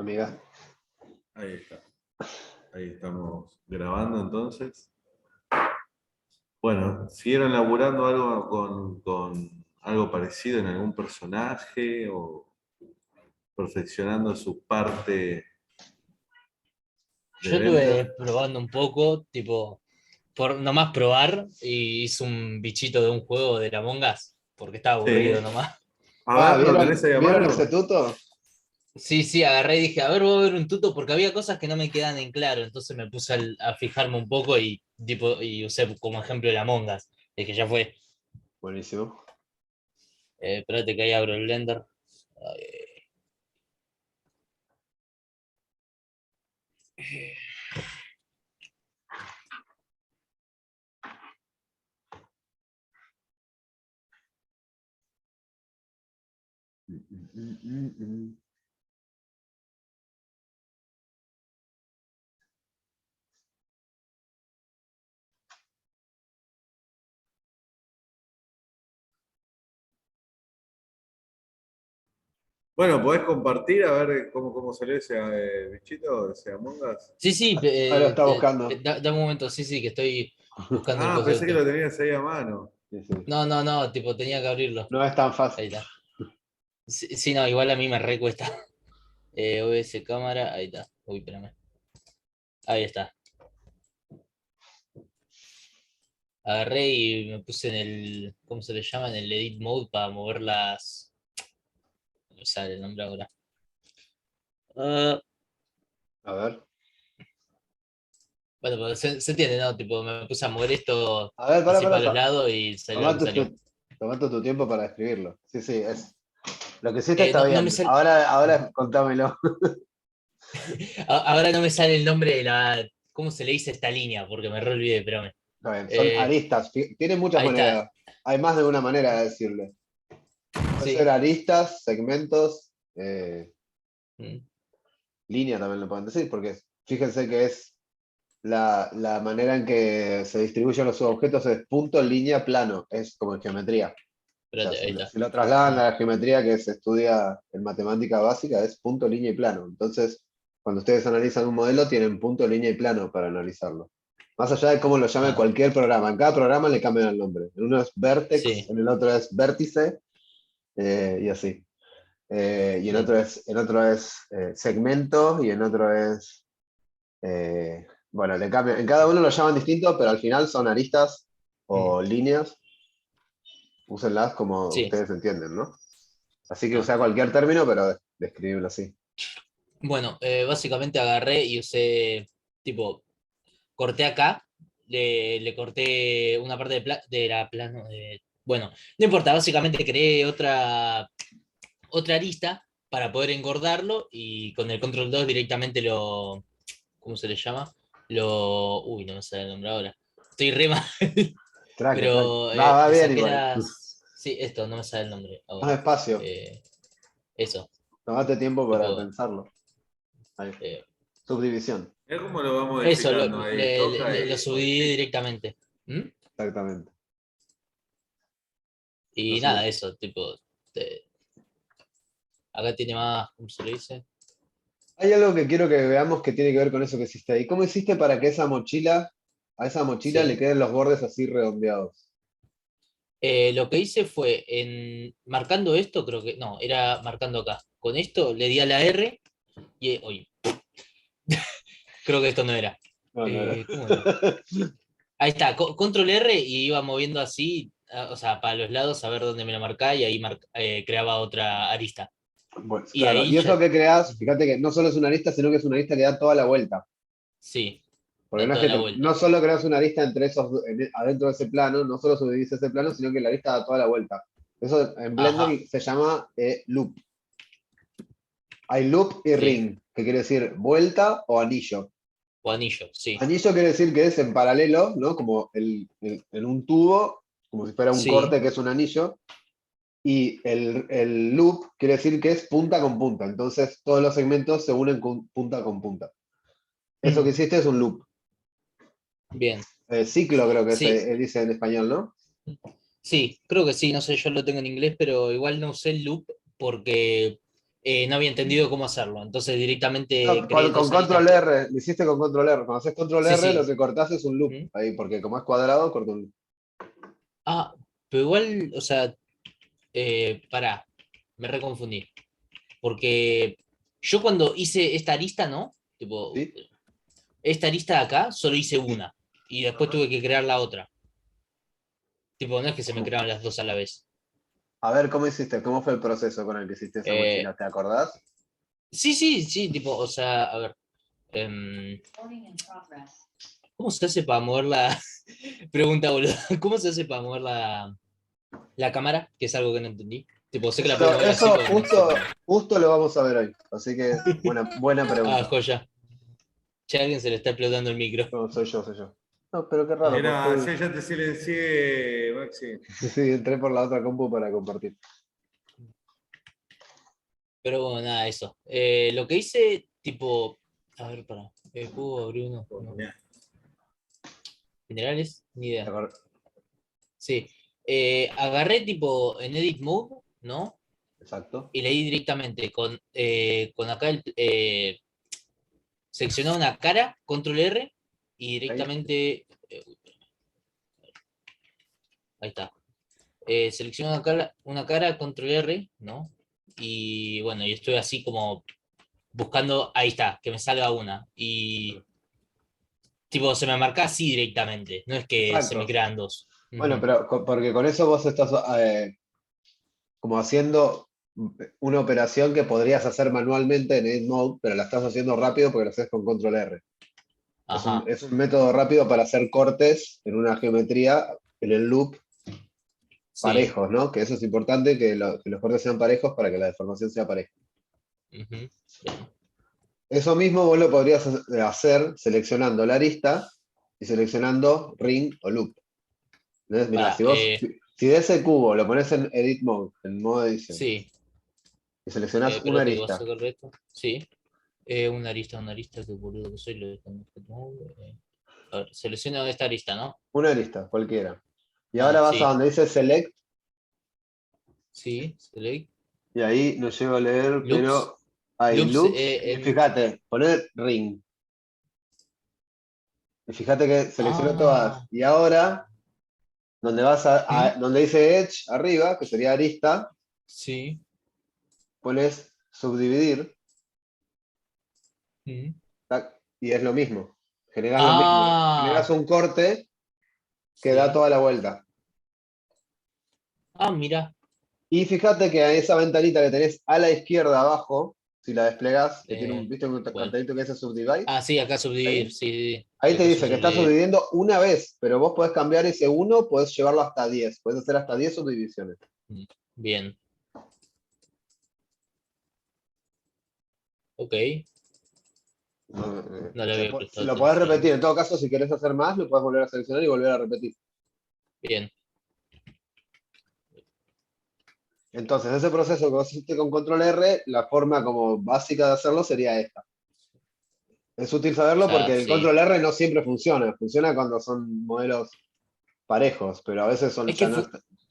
amiga. Ahí está. Ahí estamos grabando entonces. Bueno, ¿siguieron laburando algo con algo parecido en algún personaje o perfeccionando su parte de Yo estuve Blender? probando un poco, tipo, por nomás probar, y hice un bichito de un juego de la Among Us, porque estaba aburrido Sí. nomás. A ver, ¿lo tenés ahí a ¿Vieron mano? ese tuto? Sí, agarré y dije, a ver, voy a ver un tuto, porque había cosas que no me quedan en claro, entonces me puse a fijarme un poco y, tipo, y usé como ejemplo el Among Us, de que ya fue. Buenísimo. Espérate que ahí abro el Blender. Ay, Bueno, ¿podés compartir a ver cómo salió ese bichito, ese Among Us? Sí, Ahí lo está buscando. dame un momento, sí, que estoy buscando el Ah, pensé que concepto. lo tenías ahí a mano. Sí, sí. No, tipo, tenía que abrirlo. No es tan Ahí fácil. está. Sí, no, igual a mí me recuesta. OBS cámara, ahí está. Uy, espérame. Ahí está. Agarré y me puse en el, ¿cómo se le llama? En el edit mode para mover las. No me sale el nombre ahora. Ah, A ver. bueno, pero se entiende, ¿no? Tipo, me puse a mover esto A ver, así para. para los lados y salió lo que salió. Tomate tu tiempo para escribirlo. Sí, sí, es. Lo que hiciste está No me bien. sale. Ahora contámelo. Ahora no me sale el nombre de la. ¿Cómo se le dice esta línea? Porque me re olvidé, espérame. Está bien. Son Eh, aristas. Tiene muchas ahí está. maneras. Hay más de una manera de decirle. Puede ser Sí. aristas, segmentos, Mm. línea también lo pueden decir, porque fíjense que es la manera en que se distribuyen los subobjetos es punto, línea, plano. Es como en geometría. O sea, Espérate, ahí está. si lo trasladan Mm. a la geometría que se estudia en matemática básica, es punto, línea y plano. Entonces, cuando ustedes analizan un modelo, tienen punto, línea y plano para analizarlo. Más allá de cómo lo llame Ah, cualquier programa. En cada programa le cambian el nombre. En uno es vertex, sí. en el otro es vértice, y así. Y Bien. en otro es segmento, y en otro es. Bueno, le cambian. En cada uno lo llaman distinto, pero al final son aristas Mm. o líneas. Úsenlas como Sí. ustedes entienden, ¿no? Así que Ah. usa cualquier término, pero describirlo así. Bueno, básicamente agarré y usé, tipo, corté acá, le corté una parte de la plano. Bueno, no importa, básicamente creé otra arista para poder engordarlo y con el control 2 directamente lo. ¿Cómo se le llama? Uy, no me sale el nombre ahora. Estoy re mal, Tranqui, tranqui. pero Va le bien saqué igual. las. Sí, esto, no me sale el nombre Más ahora. despacio. Eh, Eso, Tomate tiempo para tipo. pensarlo. Ahí. eh, Subdivisión. Mirá cómo lo va Eso, modificando ahí. Toca lo y subí modifica. directamente. ¿Mm? Exactamente. Y Así nada, es. eso, tipo. te- Acá tiene más, ¿cómo se le dice? Hay algo que quiero que veamos que tiene que ver con eso que hiciste ahí. ¿Cómo hiciste para que a esa mochila le Sí. queden los bordes así redondeados? Lo que hice fue marcando esto, creo que. No, era marcando acá. Con esto le di a la R y. Oye, creo que esto no era. No, no, no. ¿Cómo era? Ahí está, control R y iba moviendo así, o sea, para los lados a ver dónde me lo marcaba y ahí creaba otra arista. Bueno, Y claro, ahí y eso ya, que creas, fíjate que no solo es una arista, sino que es una arista que da toda la vuelta. sí, Porque da no es toda que la vuelta. no solo creas una arista entre adentro de ese plano, no solo subdivides ese plano, sino que la arista da toda la vuelta. Eso en Ajá, Blender se llama loop. Hay loop y bien. ring, que quiere decir vuelta o anillo. O anillo, sí. Anillo quiere decir que es en paralelo, ¿no? Como en un tubo, como si fuera un Sí. corte que es un anillo. Y el loop quiere decir que es punta con punta. Entonces todos los segmentos se unen punta con punta. Eso que Mm, hiciste es un loop. bien. Ciclo creo que Sí, se dice en español, ¿no? sí, creo que sí, no sé, yo lo tengo en inglés, pero igual no usé el loop porque no había entendido cómo hacerlo. Entonces directamente No, creé con dos aristas. control R, lo hiciste con control R. Cuando haces control Sí, R, sí. lo que cortás es un loop ¿Mm? ahí, porque como es cuadrado, corta un loop. Ah, pero igual, o sea, pará, me reconfundí. Porque yo cuando hice esta arista, ¿no? Tipo, ¿Sí? esta arista de acá, solo hice una. Y después tuve que crear la otra. Tipo, no es que se me ¿Cómo? crearon las dos a la vez. A ver, ¿cómo hiciste? ¿Cómo fue el proceso con el que hiciste esa Eh, mochila? ¿Te acordás? sí, sí, sí, tipo, o sea, a ver. em, ¿Cómo se hace para mover la... Pregunta, boludo. ¿Cómo se hace para mover la cámara? Que es algo que no entendí. Tipo, sé que la puedo mover así, Eso pero no sé cómo. justo lo vamos a ver hoy. Así que, buena Ah, pregunta. joya. Che, a alguien se le está explotando el micro. No, soy yo. No, pero qué raro, Ah, porque Mira, estoy. yo ya te silencié, Maxi. Sí, entré por la otra compu para compartir. pero bueno, nada, eso. Lo que hice, tipo... A ver, para. ¿Puedo abrir uno? No. ¿Generales? Ni ¿Te idea. acor- Sí. Agarré tipo en Edit Mode, ¿no? Exacto. Y le di directamente con acá seleccionar una cara, control R, y Ahí. directamente, ahí está. Selecciono una cara, control R, ¿no? Y bueno, y estoy así como buscando, ahí está, que me salga una. Y tipo, se me marca así directamente, no es que se me Exacto. crean dos. Bueno, Ujú. pero porque con eso vos estás como haciendo una operación que podrías hacer manualmente en Edit Mode, pero la estás haciendo rápido porque lo haces con control R. Ajá, Es un método rápido para hacer cortes en una geometría, en el loop, sí. parejos, ¿no? Que eso es importante, que los cortes sean parejos para que la deformación sea pareja. Ujú. Bien. Eso mismo vos lo podrías hacer seleccionando la arista y seleccionando ring o loop. Entonces, mira, Pará, si de ese cubo lo pones en Edit Mode, en modo edición, sí. y seleccionas una Espérate que va a arista, sacar esto. Sí. Una arista, que boludo que soy, lo dejo en este modo, A ver, selecciono esta arista, ¿no? una arista, cualquiera. Y Ah, ahora vas a sí, donde dice Select, sí, select, y ahí no llego a leer, loops, pero hay loops loops, y fíjate, poner ring. Y fíjate que selecciono todas. ah, Y ahora, donde ¿mm? donde dice Edge arriba, que sería arista, Sí, pones subdividir, ¿mm? tac, y es lo mismo. Generas lo mismo. Generas Ah, un corte que da sí, toda la vuelta. mira, Y fíjate que a esa ventanita que tenés a la izquierda abajo, si la desplegás, que tiene ¿viste un bueno, cartelito que dice subdivide? sí, acá subdividir, Ahí. sí, sí, sí, Ahí le te puse dice que está subdividir, subdividiendo una vez, pero vos podés cambiar ese uno, podés llevarlo hasta 10. Podés hacer hasta 10 subdivisiones. Mm, bien, ok, No, no le había prestado lo podés atención, repetir. En todo caso, si querés hacer más, lo podés volver a seleccionar y volver a repetir. bien, Entonces, ese proceso que vos hiciste con control R, la forma como básica de hacerlo sería esta. Es útil saberlo ya, porque el sí. control R no siempre funciona. Funciona cuando son modelos parejos, pero a veces Es que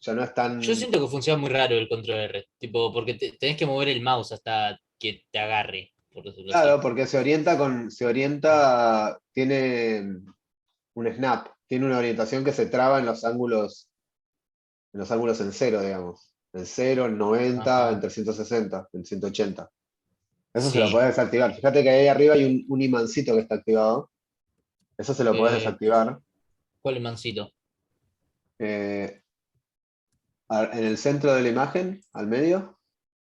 ya no es yo tan. siento que funciona muy raro el control R, tipo, porque tenés que mover el mouse hasta que te agarre, por decirlo así. Claro, porque tiene un snap, tiene una orientación que se traba en los ángulos en cero, digamos. En cero, en 90, en Ajá, 360, en 180. Eso se lo sí. podés desactivar. Fíjate que ahí arriba hay un imancito que está activado. Eso se lo podés desactivar. ¿Cuál mancito? Eh, en el centro de la imagen, al medio, al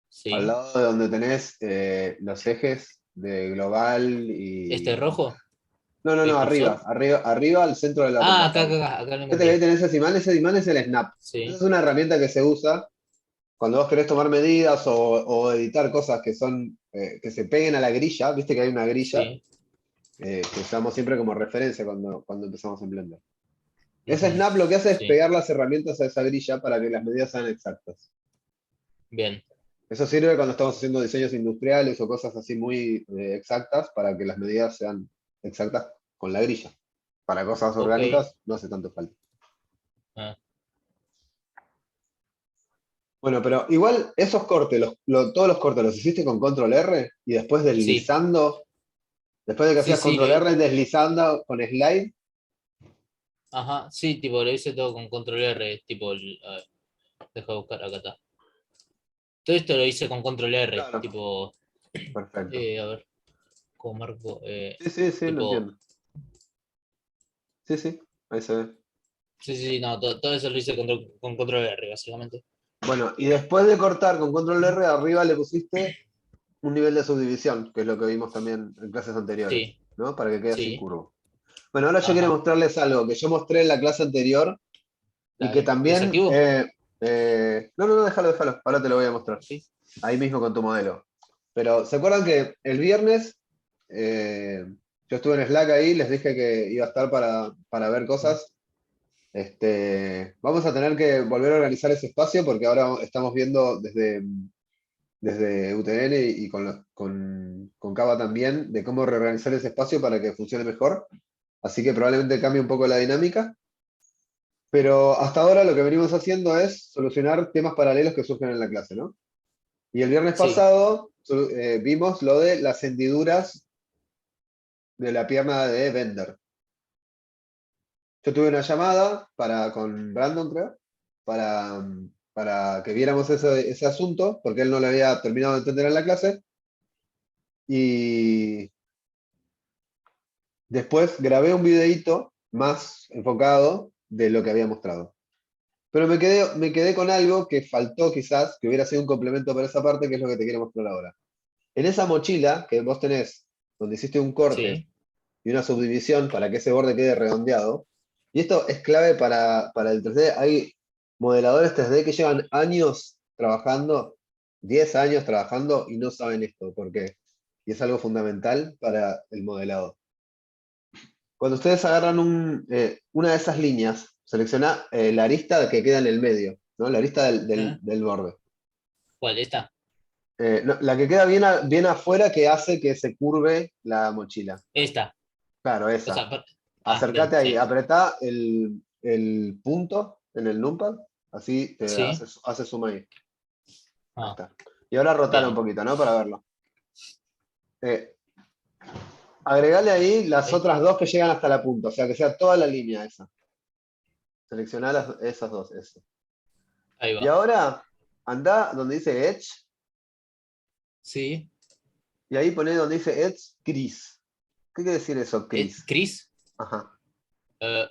Sí. lado de donde tenés los ejes de global ¿Este y. rojo? No, ¿El arriba, cursor? arriba al centro de Ah, la acá, tabla. acá, acá lo Fíjate que ahí encontré. tenés ese imán es el snap. Esa es Sí, una herramienta que se usa cuando vos querés tomar medidas o editar cosas que son que se peguen a la grilla, viste que hay una grilla sí. que usamos siempre como referencia cuando empezamos en Blender. Ese Ujú, snap lo que hace es sí, pegar las herramientas a esa grilla para que las medidas sean exactas. bien. Eso sirve cuando estamos haciendo diseños industriales o cosas así muy exactas para que las medidas sean exactas con la grilla. Para cosas Ok. orgánicas no hace tanto falta. Ah, Bueno, pero igual esos cortes, todos los cortes los hiciste con control R y después Sí, deslizando, después de que sí, hacías sí, control R, deslizando con slide. ajá, sí, tipo, lo hice todo con control R, tipo, a ver, deja de buscar, acá está. Todo esto lo hice con control R, Claro, tipo, perfecto. a ver, cómo marco, Sí, sí, sí, lo tipo, entiendo. Sí, sí, ahí se ve. sí, sí, no, todo eso lo hice con control R, básicamente. Bueno, y después de cortar con control R, arriba le pusiste un nivel de subdivisión, que es lo que vimos también en clases anteriores, Sí, ¿no? Para que quede así sí, curvo. Bueno, ahora yo quiero ajá, mostrarles algo que yo mostré en la clase anterior y que dale. también... ¿Desactivo? no, no, no, déjalo, déjalo. Ahora te lo voy a mostrar. Sí. Ahí mismo con tu modelo. Pero, ¿se acuerdan que el viernes eh, yo estuve en Slack ahí, les dije que iba a estar para ver cosas? Vamos a tener que volver a organizar ese espacio porque ahora estamos viendo desde UTN y con Cava también de cómo reorganizar ese espacio para que funcione mejor. Así que probablemente cambie un poco la dinámica. Pero hasta ahora lo que venimos haciendo es solucionar temas paralelos que surgen en la clase, ¿no? Y el viernes Sí, pasado vimos lo de las hendiduras de la pierna de Bender. Yo tuve una llamada con Brandon, creo, para que viéramos ese asunto, porque él no lo había terminado de entender en la clase. Y después grabé un videíto más enfocado de lo que había mostrado. Pero me quedé con algo que faltó quizás, que hubiera sido un complemento para esa parte, que es lo que te quiero mostrar ahora. En esa mochila que vos tenés, donde hiciste un corte sí. y una subdivisión para que ese borde quede redondeado, y esto es clave para el 3D, hay modeladores 3D que llevan años trabajando, 10 años trabajando y no saben esto, porque y es algo fundamental para el modelado. Cuando ustedes agarran una de esas líneas, selecciona la arista que queda en el medio, ¿no? La arista ¿Eh? del borde. ¿Cuál? ¿Esta? No, la que queda bien afuera que hace que se curve la mochila. Esta. Claro, O esa. sea, bien, Acércate ahí, sí. apretá el punto en el numpad, así te Sí. hace zoom ahí. Ahí Ah, está. Y ahora rotala un bien. poquito, ¿no? Para verlo. Eh, Agregale ahí las Ahí, otras dos que llegan hasta la punta, o sea, que sea toda la línea esa. Seleccioná esas dos, eso. ahí Y va. ahora, andá donde dice Edge, Sí. y ahí poné donde dice Edge, Crease. ¿Qué quiere decir eso, Crease? ¿Chris? Ajá.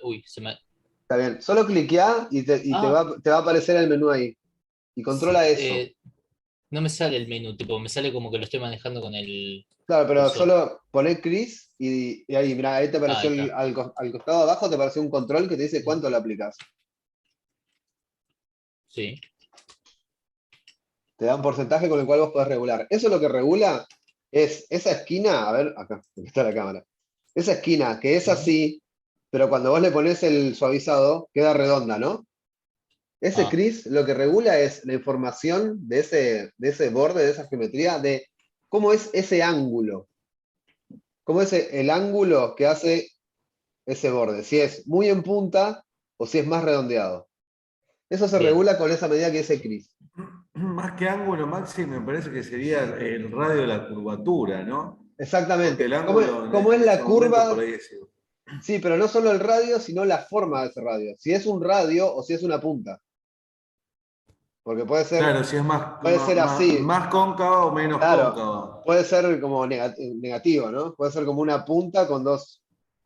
Uy, se me. Está bien. Solo cliqueá y Ah, te va a aparecer el menú ahí. Y controla eso. no me sale el menú, tipo, me sale como que lo estoy manejando con el Claro, pero coso. solo poné Crease y ahí, mira, ahí te Ah, ahí apareció está. al costado abajo, te apareció un control que te dice cuánto lo aplicas. Sí. Te da un porcentaje con el cual vos podés regular. Eso lo que regula es esa esquina, a ver, acá, aquí está la cámara. Esa esquina que es Ujú. así, pero cuando vos le pones el suavizado, queda redonda, ¿no? Ese Ah, crease lo que regula es la información de ese borde, de esa geometría, de cómo es ese ángulo. Cómo es el ángulo que hace ese borde. Si es muy en punta o si es más redondeado. Eso se bien. regula con esa medida que dice crease. Más que ángulo, Maxi, me parece que sería el radio de la curvatura, ¿no? Porque el Exactamente. ¿Cómo, ángulo cómo es en ese la momento por curva? ahí es. Sí, pero no solo el radio, sino la forma de ese radio. Si es un radio o si es una punta. Porque Claro, si es más, puede ser así, más cóncava o menos claro. cóncava. Puede ser como negativo, ¿no? Puede ser como una punta con dos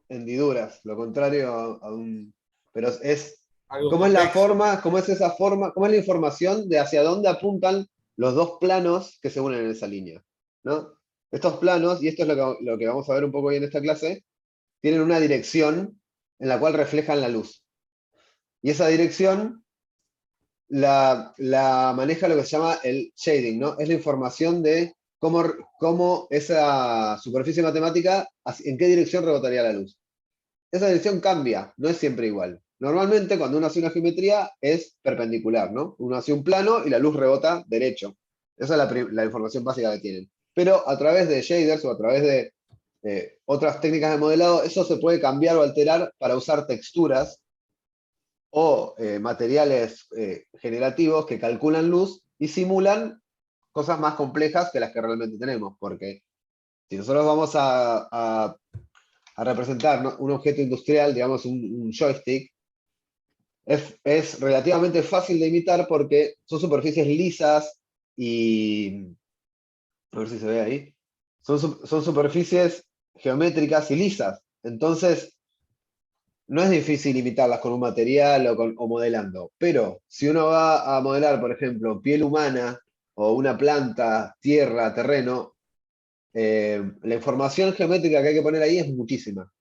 hendiduras. Lo contrario a un. Pero Algo ¿cómo es la convexo. forma? ¿Cómo es esa forma? ¿Cómo es la información de hacia dónde apuntan los dos planos que se unen en esa línea? ¿No? Estos planos, y esto es lo que vamos a ver un poco hoy en esta clase, tienen una dirección en la cual reflejan la luz. Y esa dirección la maneja lo que se llama el shading, ¿no? Es la información de cómo esa superficie matemática, en qué dirección rebotaría la luz. Esa dirección cambia, no es siempre igual. Normalmente cuando uno hace una geometría es perpendicular, ¿no? Uno hace un plano y la luz rebota derecho. Esa es la información básica que tienen. Pero a través de shaders o a través de otras técnicas de modelado, eso se puede cambiar o alterar para usar texturas o materiales generativos que calculan luz y simulan cosas más complejas que las que realmente tenemos, porque si nosotros vamos a representar, ¿no?, un objeto industrial, digamos un joystick, es relativamente fácil de imitar porque son superficies lisas y, a ver si se ve ahí, son superficies geométricas y lisas. Entonces, no es difícil imitarlas con un material o modelando, pero si uno va a modelar, por ejemplo, piel humana o una planta, tierra, terreno, la información geométrica que hay que poner ahí es muchísima,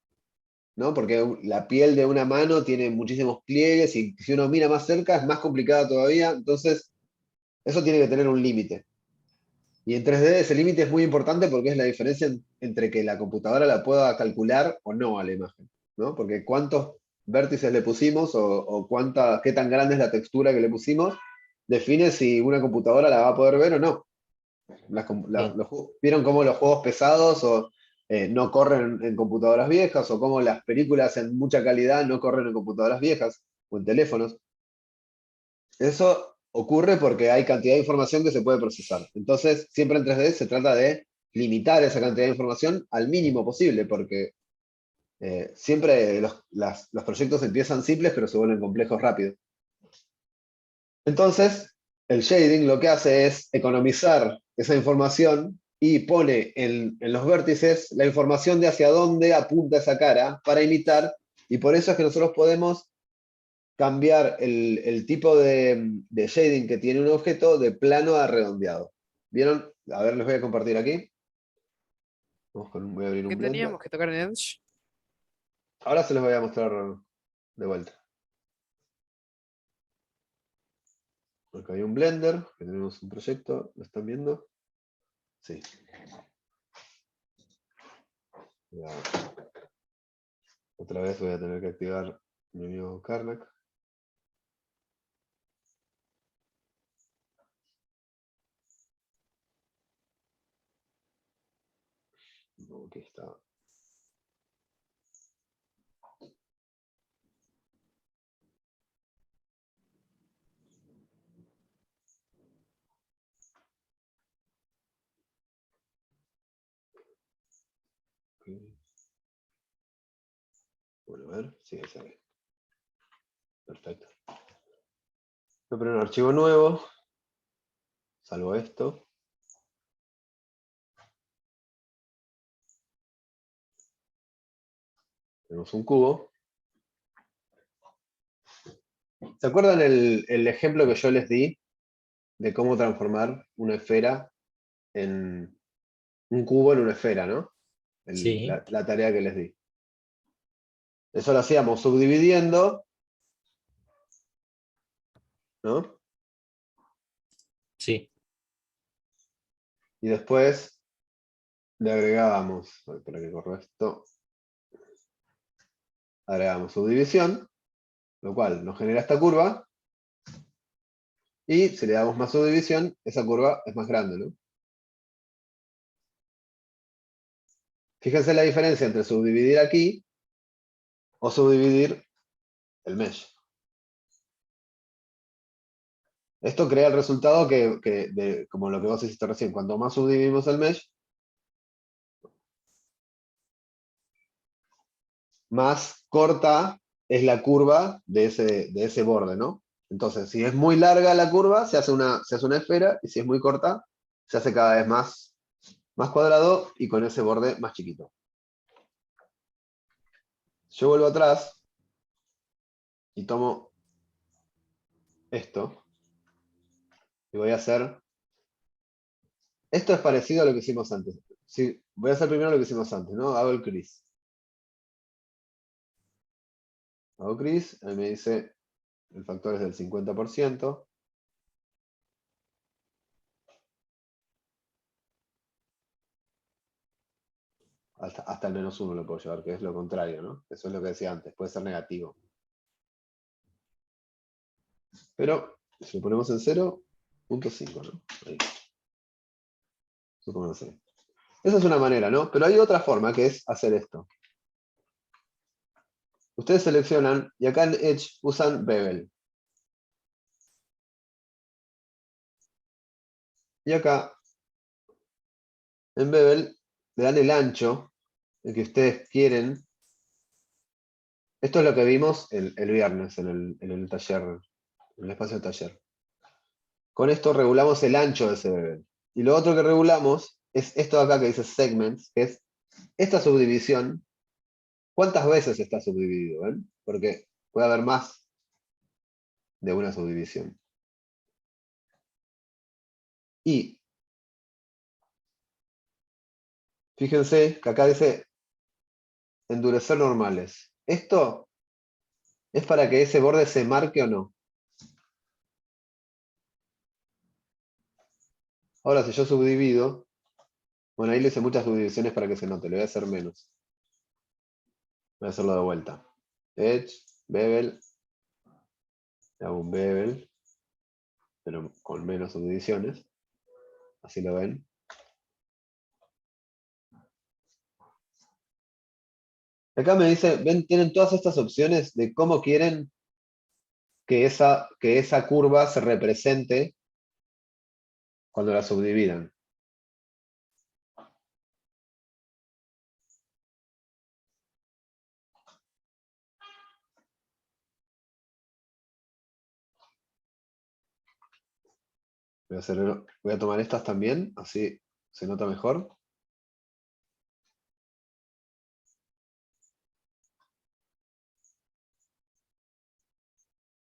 ¿no? Porque la piel de una mano tiene muchísimos pliegues y si uno mira más cerca es más complicada todavía, entonces eso tiene que tener un límite. Y en 3D ese límite es muy importante porque es la diferencia entre que la computadora la pueda calcular o no a la imagen, ¿no? Porque cuántos vértices le pusimos o qué tan grande es la textura que le pusimos, define si una computadora la va a poder ver o no. Claro. ¿Vieron cómo los juegos pesados no corren en computadoras viejas? O cómo las películas en mucha calidad no corren en computadoras viejas o en teléfonos. Eso ocurre porque hay cantidad de información que se puede procesar. Entonces, siempre en 3D se trata de limitar esa cantidad de información al mínimo posible, porque siempre los proyectos empiezan simples, pero se vuelven complejos rápido. Entonces, el shading lo que hace es economizar esa información y pone en los vértices la información de hacia dónde apunta esa cara para imitar, y por eso es que nosotros podemos cambiar el tipo de shading que tiene un objeto de plano a redondeado. ¿Vieron? A ver, les voy a compartir aquí. Voy a abrir ¿Qué un Blender. teníamos que tocar en Edge? Ahora se los voy a mostrar de vuelta. Acá hay un Blender, que tenemos un proyecto, ¿lo están viendo? Sí. Otra vez voy a tener que activar mi amigo Karnak. No, aquí está. Okay. Bueno, a ver, sí, ahí se ve. Perfecto. Voy a poner un archivo nuevo, salvo esto. Tenemos un cubo. ¿Se acuerdan el ejemplo que yo les di de cómo transformar una esfera en un cubo en una esfera, ¿no? Sí, La tarea que les di. Eso lo hacíamos subdividiendo, ¿no? sí. Y después le agregábamos, a ver, para que corra esto, agregamos subdivisión, lo cual nos genera esta curva, y si le damos más subdivisión, esa curva es más grande, ¿no? Fíjense la diferencia entre subdividir aquí o subdividir el mesh. Esto crea el resultado como lo que vos hiciste recién. Cuanto más subdividimos el mesh, más corta es la curva de ese borde, ¿no? Entonces, si es muy larga la curva, se hace una esfera, y si es muy corta, se hace cada vez más cuadrado y con ese borde más chiquito. Yo vuelvo atrás y tomo esto y voy a hacer... Esto es parecido a lo que hicimos antes. Sí, voy a hacer primero lo que hicimos antes, ¿no? Hago el crease. Hago crease, ahí me dice el factor es del 50%. Hasta el -1 lo puedo llevar, que es lo contrario, ¿no? Eso es lo que decía antes, puede ser negativo. Pero si lo ponemos en 0.5, ¿no? Ahí. Supongamos así. Esa es una manera, ¿no? Pero hay otra forma que es hacer esto. Ustedes seleccionan y acá en Edge usan bevel. Y acá en bevel le dan el ancho el que ustedes quieren. Esto es lo que vimos el viernes en el taller, en el espacio de taller. Con esto regulamos el ancho de ese bevel. Y lo otro que regulamos es esto de acá que dice segments, que es esta subdivisión. ¿Cuántas veces está subdividido? ¿Ven? Porque puede haber más de una subdivisión. Y fíjense que acá dice endurecer normales. Esto es para que ese borde se marque o no. Ahora, si yo subdivido, bueno, ahí le hice muchas subdivisiones para que se note, le voy a hacer menos. Voy a hacerlo de vuelta. Edge, bevel, le hago un bevel, pero con menos subdivisiones. Así lo ven. Acá me dice, ven, tienen todas estas opciones de cómo quieren que esa curva se represente cuando la subdividan. Voy a tomar estas también, así se nota mejor.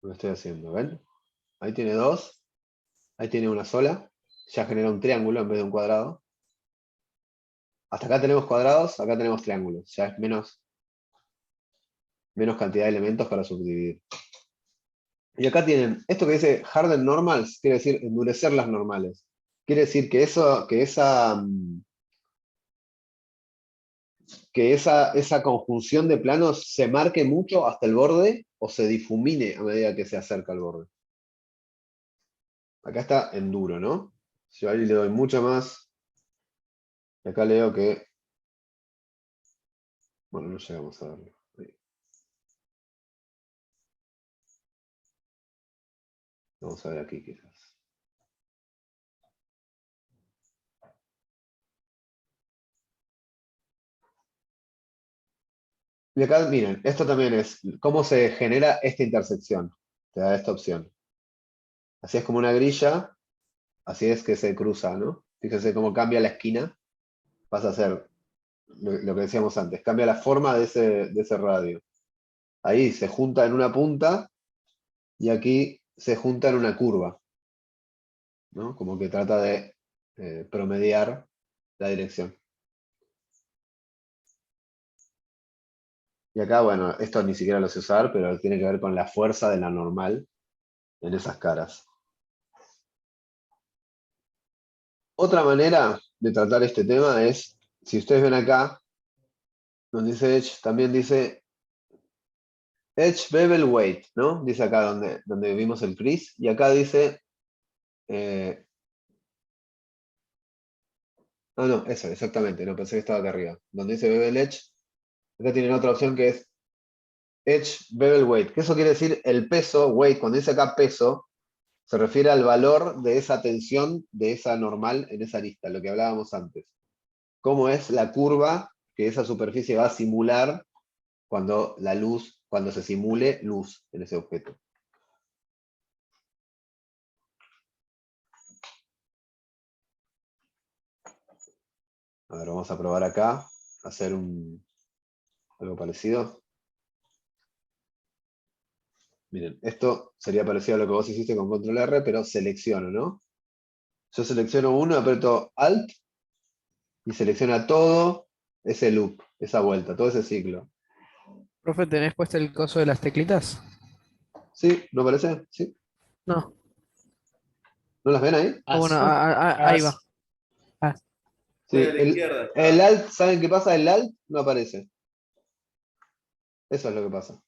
Lo estoy haciendo, ¿ven? Ahí tiene dos, ahí tiene una sola. Ya genera un triángulo en vez de un cuadrado. Hasta acá tenemos cuadrados, acá tenemos triángulos. Ya es menos cantidad de elementos para subdividir. Y acá tienen, esto que dice harden normals, quiere decir endurecer las normales. Quiere decir que esa conjunción de planos se marque mucho hasta el borde o se difumine a medida que se acerca al borde. Acá está en duro, ¿no? Si yo ahí le doy mucho más, y acá leo que, bueno, no llegamos a verlo. Ahí. Vamos a ver aquí quizás. Y acá, miren, esto también es cómo se genera esta intersección. Te da esta opción. Así es como una grilla, así es que se cruza, ¿no? Fíjense cómo cambia la esquina. Pasa a ser lo que decíamos antes, cambia la forma de ese radio. Ahí se junta en una punta y aquí se junta en una curva, ¿no? Como que trata de promediar la dirección. Y acá, bueno, esto ni siquiera lo sé usar, pero tiene que ver con la fuerza de la normal en esas caras. Otra manera de tratar este tema es, si ustedes ven acá, donde dice Edge, también dice Edge Bevel Weight, ¿no? Dice acá donde vimos el crease, y acá dice, no, eso, exactamente, no pensé que estaba acá arriba. Donde dice Bevel Edge, acá tienen otra opción que es Edge Bevel Weight, que eso quiere decir el peso, weight, cuando dice acá peso, se refiere al valor de esa tensión de esa normal en esa arista, lo que hablábamos antes. Cómo es la curva que esa superficie va a simular cuando se simule luz en ese objeto. A ver, vamos a probar acá, hacer algo parecido. Miren, esto sería parecido a lo que vos hiciste con Control R, pero selecciono, ¿no? Yo selecciono uno, aprieto Alt y selecciona todo ese loop, esa vuelta, todo ese ciclo. Profe, ¿tenés puesto el coso de las teclitas? ¿Sí? ¿No parece? ¿Sí? No. ¿No las ven ahí? Ah, bueno, As, ahí va. as. Ah, Sí, Muy a la izquierda está. el Alt, ¿saben qué pasa? El Alt no aparece. Eso es lo que pasa.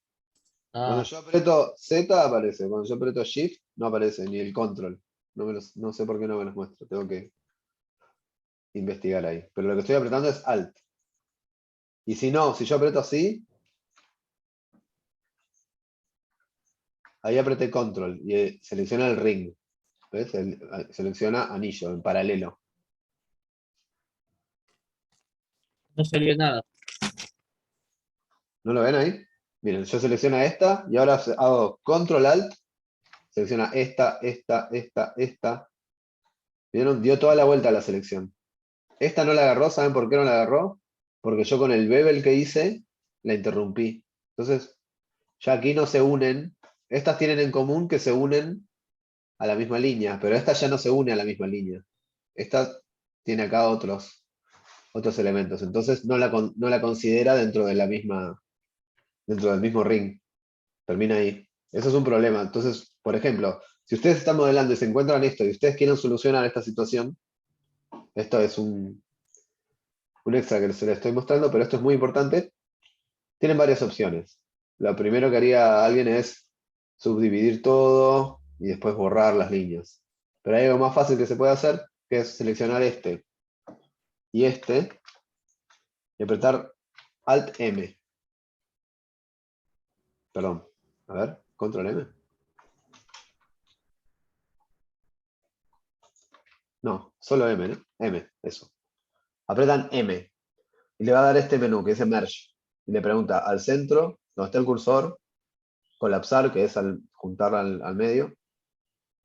Cuando Ah, yo aprieto Z aparece, cuando yo aprieto Shift no aparece, ni el Control. No sé por qué no me los muestra, tengo que investigar ahí. Pero lo que estoy apretando es Alt. Y si no, si yo aprieto así, ahí apreté control y selecciona el ring. ¿Ves? Selecciona anillo en paralelo. No salió nada. ¿No lo ven ahí? Miren, yo selecciono esta y ahora hago control alt, selecciona esta. ¿Vieron? Dio toda la vuelta a la selección. Esta no la agarró, ¿saben por qué no la agarró? Porque yo con el bevel que hice, la interrumpí. Entonces, ya aquí no se unen. Estas tienen en común que se unen a la misma línea, pero esta ya no se une a la misma línea. Esta tiene acá otros elementos. Entonces no la considera dentro de dentro del mismo ring. Termina ahí. Eso es un problema. Entonces, por ejemplo, si ustedes están modelando y se encuentran esto y ustedes quieren solucionar esta situación, esto es un extra que se les estoy mostrando, pero esto es muy importante. Tienen varias opciones. Lo primero que haría alguien es subdividir todo y después borrar las líneas. Pero hay algo más fácil que se puede hacer, que es seleccionar este y apretar Alt M. Perdón. A ver, Control M. No, solo M, ¿no? M, eso. Apretan M y le va a dar este menú que dice Merge. Y le pregunta al centro, donde está el cursor, colapsar, que es juntar al medio,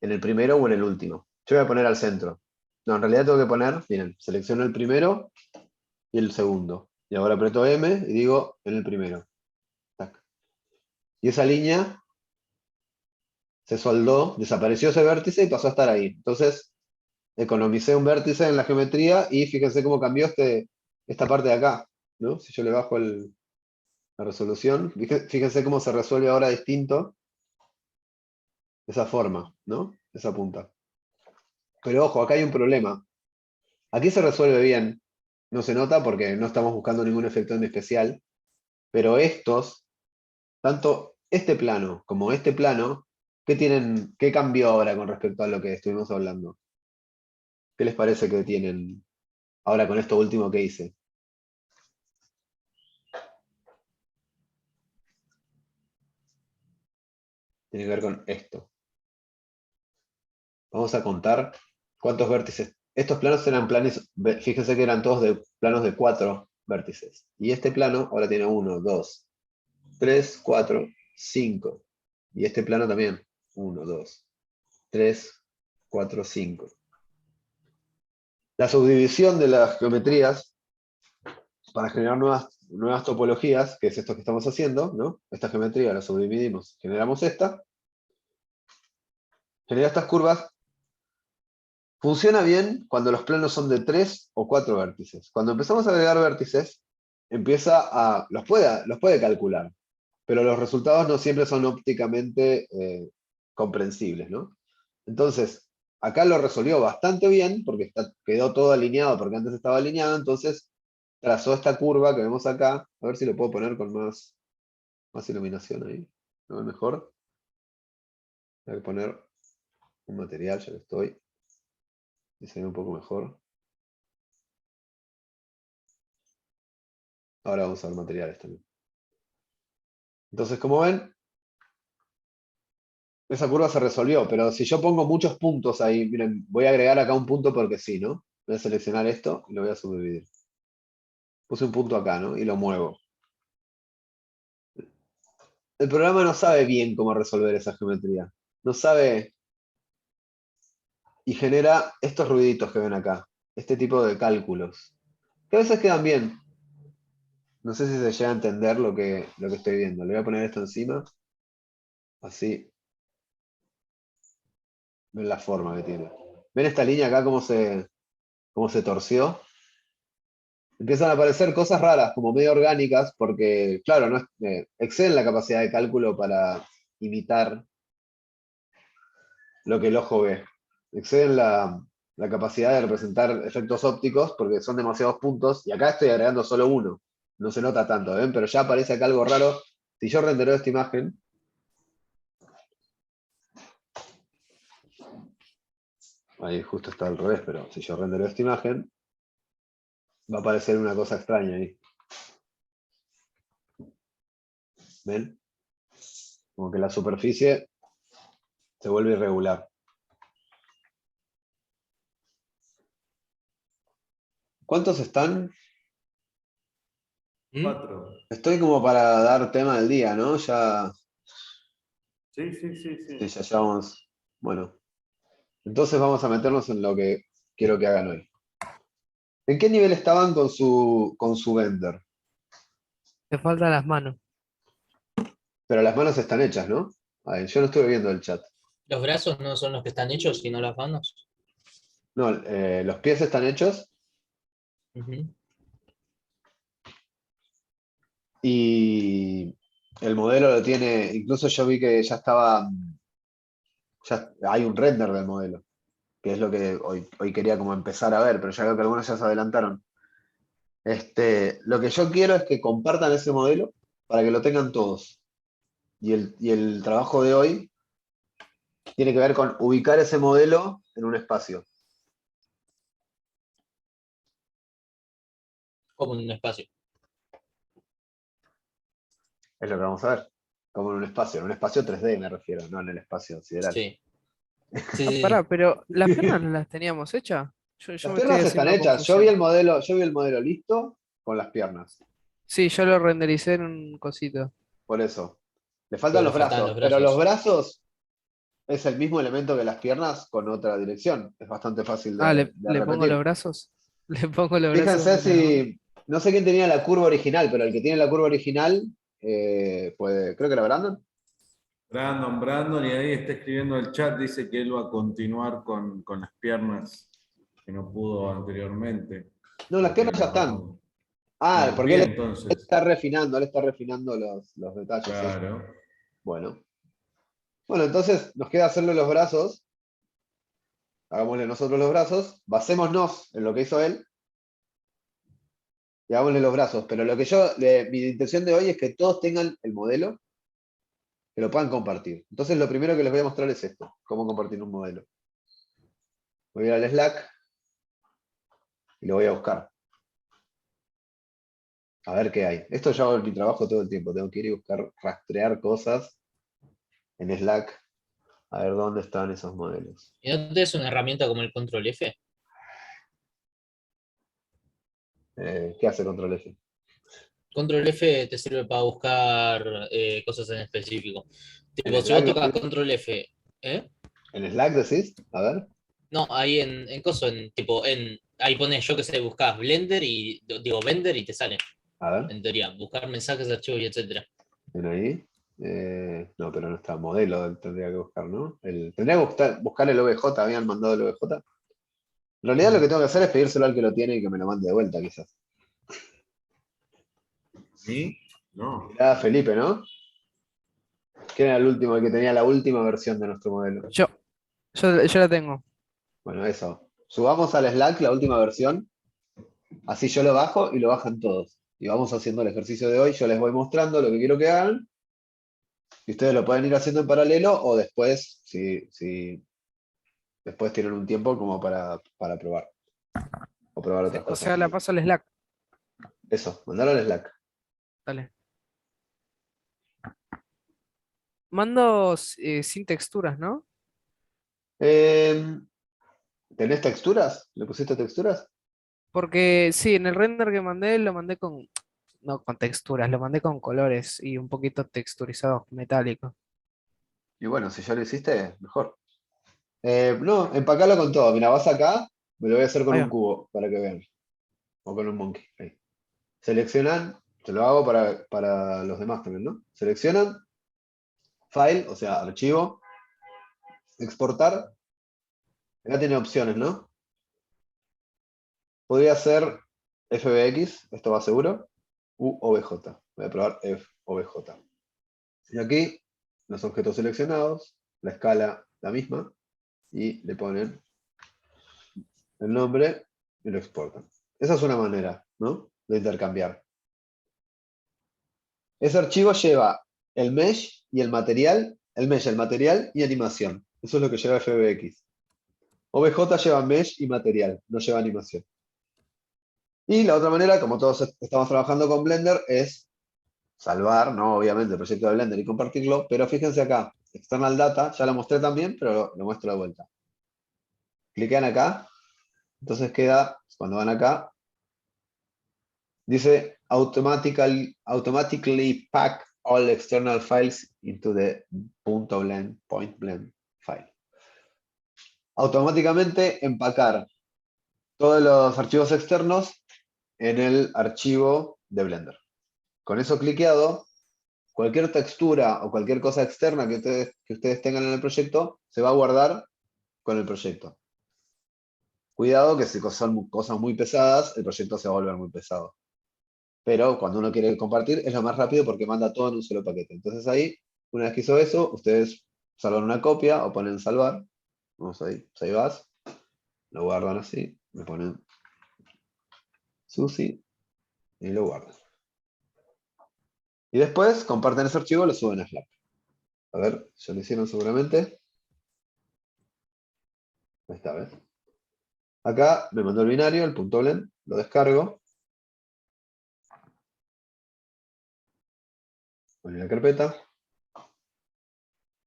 en el primero o en el último. Yo voy a poner al centro. No, en realidad tengo que poner, miren, selecciono el primero y el segundo. Y ahora aprieto M y digo en el primero. Tac. Y esa línea se soldó, desapareció ese vértice y pasó a estar ahí. Entonces, economicé un vértice en la geometría y fíjense cómo cambió esta parte de acá, ¿no? Si yo le bajo la resolución, fíjense cómo se resuelve ahora distinto esa forma, ¿no? Esa punta. Pero ojo, acá hay un problema. Aquí se resuelve bien. No se nota porque no estamos buscando ningún efecto en especial. Pero estos, tanto este plano como este plano, ¿qué cambió ahora con respecto a lo que estuvimos hablando? ¿Qué les parece que tienen ahora con esto último que hice? Tiene que ver con esto. Vamos a contar cuántos vértices. Estos planos eran planos, fíjense que eran todos de planos de 4 vértices. Y este plano ahora tiene 1, 2, 3, 4, 5. Y este plano también. 1, 2, 3, 4, 5. La subdivisión de las geometrías para generar nuevas topologías, que es esto que estamos haciendo, ¿no? Esta geometría la subdividimos, generamos esta. Genera estas curvas. Funciona bien cuando los planos son de 3 o 4 vértices. Cuando empezamos a agregar vértices, los puede calcular, pero los resultados no siempre son ópticamente comprensibles, ¿no? Entonces, acá lo resolvió bastante bien, porque quedó todo alineado, porque antes estaba alineado, entonces trazó esta curva que vemos acá. A ver si lo puedo poner con más iluminación ahí. ¿No? Mejor. Voy a poner un material, ya que estoy. Y se ve un poco mejor. Ahora vamos a ver materiales también. Entonces, como ven, esa curva se resolvió, pero si yo pongo muchos puntos ahí, miren, voy a agregar acá un punto porque sí, ¿no? Voy a seleccionar esto y lo voy a subdividir. Puse un punto acá, ¿no? Y lo muevo. El programa no sabe bien cómo resolver esa geometría. No sabe y genera estos ruiditos que ven acá. Este tipo de cálculos. Que a veces quedan bien. No sé si se llega a entender lo que estoy viendo. Le voy a poner esto encima. Así. Ven la forma que tiene. ¿Ven esta línea acá cómo se torció? Empiezan a aparecer cosas raras, como medio orgánicas, porque, claro, no exceden la capacidad de cálculo para imitar lo que el ojo ve. Exceden la capacidad de representar efectos ópticos porque son demasiados puntos, y acá estoy agregando solo uno. No se nota tanto, ¿ven? Pero ya aparece acá algo raro. Si yo rendereo esta imagen, ahí justo está al revés, pero si yo rendereo esta imagen, va a aparecer una cosa extraña ahí. ¿Ven? Como que la superficie se vuelve irregular. ¿Cuántos están? ¿Mm? 4. Estoy como para dar tema del día, ¿no? Ya, Sí. sí, ya llevamos. Bueno, entonces vamos a meternos en lo que quiero que hagan hoy. ¿En qué nivel estaban con su Blender? Te faltan las manos. Pero las manos están hechas, ¿no? Ay, yo no estuve viendo el chat. Los brazos no son los que están hechos, sino las manos. No, los pies están hechos Ujú. y el modelo lo tiene. Incluso yo vi que ya estaba. Ya hay un render del modelo, que es lo que hoy quería como empezar a ver, pero ya veo que algunos ya se adelantaron. Lo que yo quiero es que compartan ese modelo para que lo tengan todos. Y el trabajo de hoy tiene que ver con ubicar ese modelo en un espacio. Como en un espacio. Es lo que vamos a ver. Como en un espacio 3D me refiero, no en el espacio sideral. Sí. Sí. Pará, pero las piernas no las teníamos hechas. Yo Las me estoy piernas están haciendo hechas. confusión. Yo vi el modelo listo con las piernas. Sí, yo lo rendericé en un cosito. Por eso. Le faltan Pero le los faltaban brazos. los Pero los brazos. brazos es el mismo elemento que las piernas con otra dirección. Es bastante fácil Ah, de le pongo los repetir. brazos. Le pongo los brazos Fíjense de las manos. si. No sé quién tenía la curva original, pero el que tiene la curva original puede. Creo que era Brandon. Brandon, y ahí está escribiendo el chat, dice que él va a continuar con las piernas que no pudo anteriormente. No, las piernas ya están. Ah, Las porque vi él entonces. él está refinando los detalles. Claro. Bueno. Bueno, entonces nos queda hacerle los brazos. Hagámosle nosotros los brazos. Basémonos en lo que hizo él. Y hagámosle los brazos. Pero lo que mi intención de hoy es que todos tengan el modelo, que lo puedan compartir. Entonces lo primero que les voy a mostrar es esto. Cómo compartir un modelo. Voy a ir al Slack y lo voy a buscar. A ver qué hay. Esto yo hago en mi trabajo todo el tiempo. Tengo que ir y buscar, rastrear cosas en Slack. A ver dónde están esos modelos. ¿Y no tienes una herramienta como el control F? ¿Qué hace control F? Control F te sirve para buscar cosas en específico. ¿En Tipo, si vos Slack tocas decís? control F, ¿eh? ¿En Slack decís? A ver. No, ahí en coso, ahí pones, yo que sé, buscas Blender y digo Blender y te sale, A ver. en teoría, buscar mensajes, archivos y etcétera. ¿Ven ahí? No, pero no está modelo, tendría que buscar, ¿no? Tendría que buscar el OBJ, habían mandado el OBJ. En realidad lo que tengo que hacer es pedírselo al que lo tiene y que me lo mande de vuelta, quizás. ¿Sí? No. Era Felipe, ¿no? ¿Quién era el último, el que tenía la última versión de nuestro modelo? Yo la tengo. Bueno, eso. Subamos al Slack la última versión, así yo lo bajo y lo bajan todos. Y vamos haciendo el ejercicio de hoy, yo les voy mostrando lo que quiero que hagan, y ustedes lo pueden ir haciendo en paralelo o después, si después tienen un tiempo como para probar. O probar otras O cosas sea, la también. paso al Slack. Eso, mandalo al Slack. Dale. Mando sin texturas, ¿no? Em, ¿Tenés texturas? ¿Le pusiste texturas? Porque sí, en el render que mandé lo mandé con, no con texturas, lo mandé con colores y un poquito texturizados metálicos. Y bueno, si ya lo hiciste, mejor. No, empacalo con todo. Mira, vas acá, me lo voy a hacer con Ahí un va. cubo para que vean. O con un monkey. Ahí. Seleccionan, te lo hago para los demás también, ¿no? Seleccionan, file, o sea, archivo, exportar. Acá tiene opciones, ¿no? Podría ser FBX, esto va seguro, u OBJ. Voy a probar FOBJ. Y aquí, los objetos seleccionados, la escala la misma, y le ponen el nombre y lo exportan. Esa es una manera, ¿no? De intercambiar. Ese archivo lleva el mesh y el material, el mesh, el material y animación. Eso es lo que lleva FBX. OBJ lleva mesh y material, no lleva animación. Y la otra manera, como todos estamos trabajando con Blender, es salvar, ¿no? Obviamente, el proyecto de Blender y compartirlo, pero fíjense acá, external data, ya lo mostré también, pero lo muestro de vuelta. Cliquean acá, entonces queda, cuando van acá, dice automatically pack all external files into the .blend, point blend file. Automáticamente empacar todos los archivos externos en el archivo de Blender. Con eso cliqueado, cualquier textura o cualquier cosa externa que ustedes tengan en el proyecto se va a guardar con el proyecto. Cuidado que si son cosas muy pesadas, el proyecto se va a volver muy pesado. Pero cuando uno quiere compartir es lo más rápido porque manda todo en un solo paquete. Entonces ahí, una vez que hizo eso, ustedes salvan una copia o ponen salvar. Vamos ahí, save as. Lo guardan así, le ponen Susi y lo guardan. Y después comparten ese archivo y lo suben a Slack. A ver, ya lo hicieron seguramente. Ahí está, ¿ves? Acá me mandó el binario, el .blend, lo descargo. Pongo en la carpeta.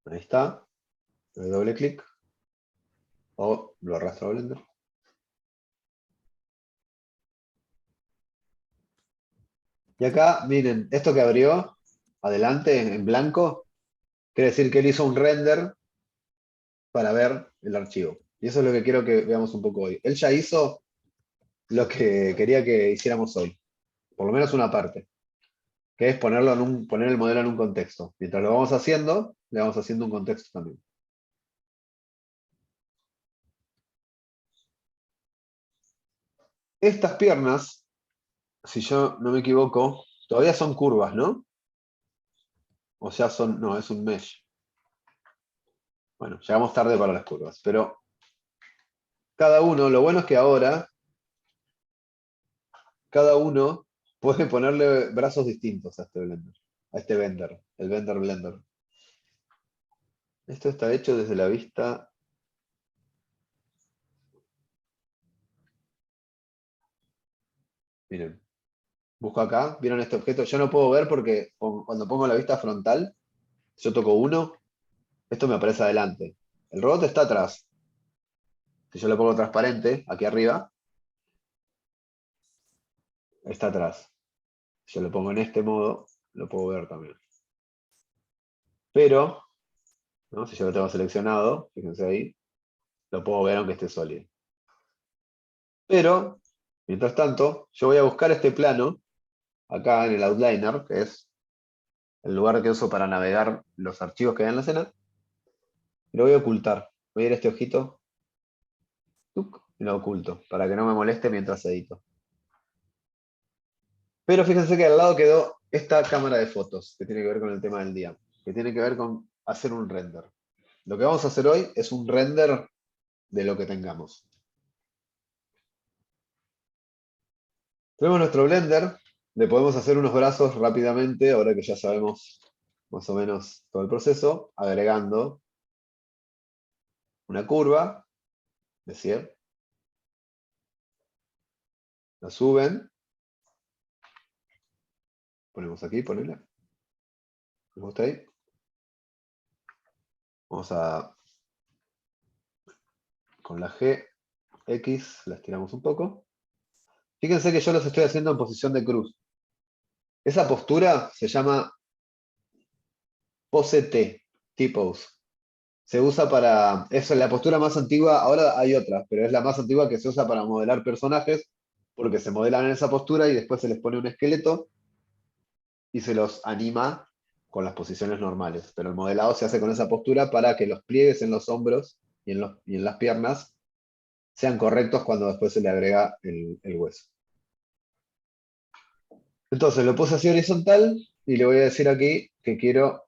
Ahí está. Le doy doble clic. O lo arrastro a Blender. Y acá, miren, esto que abrió, adelante, en blanco, quiere decir que él hizo un render para ver el archivo. Y eso es lo que quiero que veamos un poco hoy. Él ya hizo lo que quería que hiciéramos hoy. Por lo menos una parte. Que es poner el modelo en un contexto. Mientras lo vamos haciendo, le vamos haciendo un contexto también. Estas piernas, si yo no me equivoco, todavía son curvas, ¿no? O sea, no, es un mesh. Bueno, llegamos tarde para las curvas, pero cada uno, lo bueno es que ahora, cada uno puede ponerle brazos distintos a este Blender, el Blender Blender. Esto está hecho desde la vista. Miren, busco acá, ¿vieron este objeto? Yo no puedo ver porque cuando pongo la vista frontal, yo toco uno, esto me aparece adelante. El robot está atrás. Si yo lo pongo transparente, aquí arriba, está atrás. Si yo lo pongo en este modo, lo puedo ver también. Pero, ¿no? Si yo lo tengo seleccionado, fíjense ahí, lo puedo ver aunque esté sólido. Pero, mientras tanto, yo voy a buscar este plano, acá en el outliner, que es el lugar que uso para navegar los archivos que hay en la escena, y lo voy a ocultar. Voy a ir a este ojito, ¡tuc! Y lo oculto, para que no me moleste mientras edito. Pero fíjense que al lado quedó esta cámara de fotos, que tiene que ver con el tema del día, que tiene que ver con hacer un render. Lo que vamos a hacer hoy es un render de lo que tengamos. Tenemos nuestro Blender, le podemos hacer unos brazos rápidamente, ahora que ya sabemos más o menos todo el proceso, agregando una curva, decir, la suben, ponemos aquí, ponela, ¿me gusta ahí? Vamos a, con la G, X, la estiramos un poco. Fíjense que yo los estoy haciendo en posición de cruz. Esa postura se llama pose T, T-pose. Se usa para, es la postura más antigua, ahora hay otras, pero es la más antigua que se usa para modelar personajes, porque se modelan en esa postura y después se les pone un esqueleto y se los anima con las posiciones normales. Pero el modelado se hace con esa postura para que los pliegues en los hombros y en las piernas sean correctos cuando después se le agrega el hueso. Entonces lo puse así horizontal y le voy a decir aquí que quiero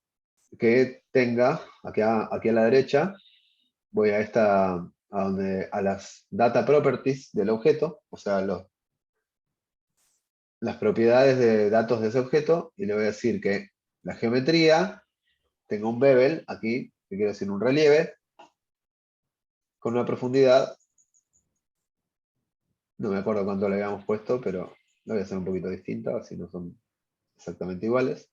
que tenga, aquí a la derecha, voy a las data properties del objeto, o sea, las propiedades de datos de ese objeto, y le voy a decir que la geometría tenga un bevel aquí, que quiere decir un relieve, con una profundidad, no me acuerdo cuánto le habíamos puesto, pero lo voy a hacer un poquito distinta, así no son exactamente iguales.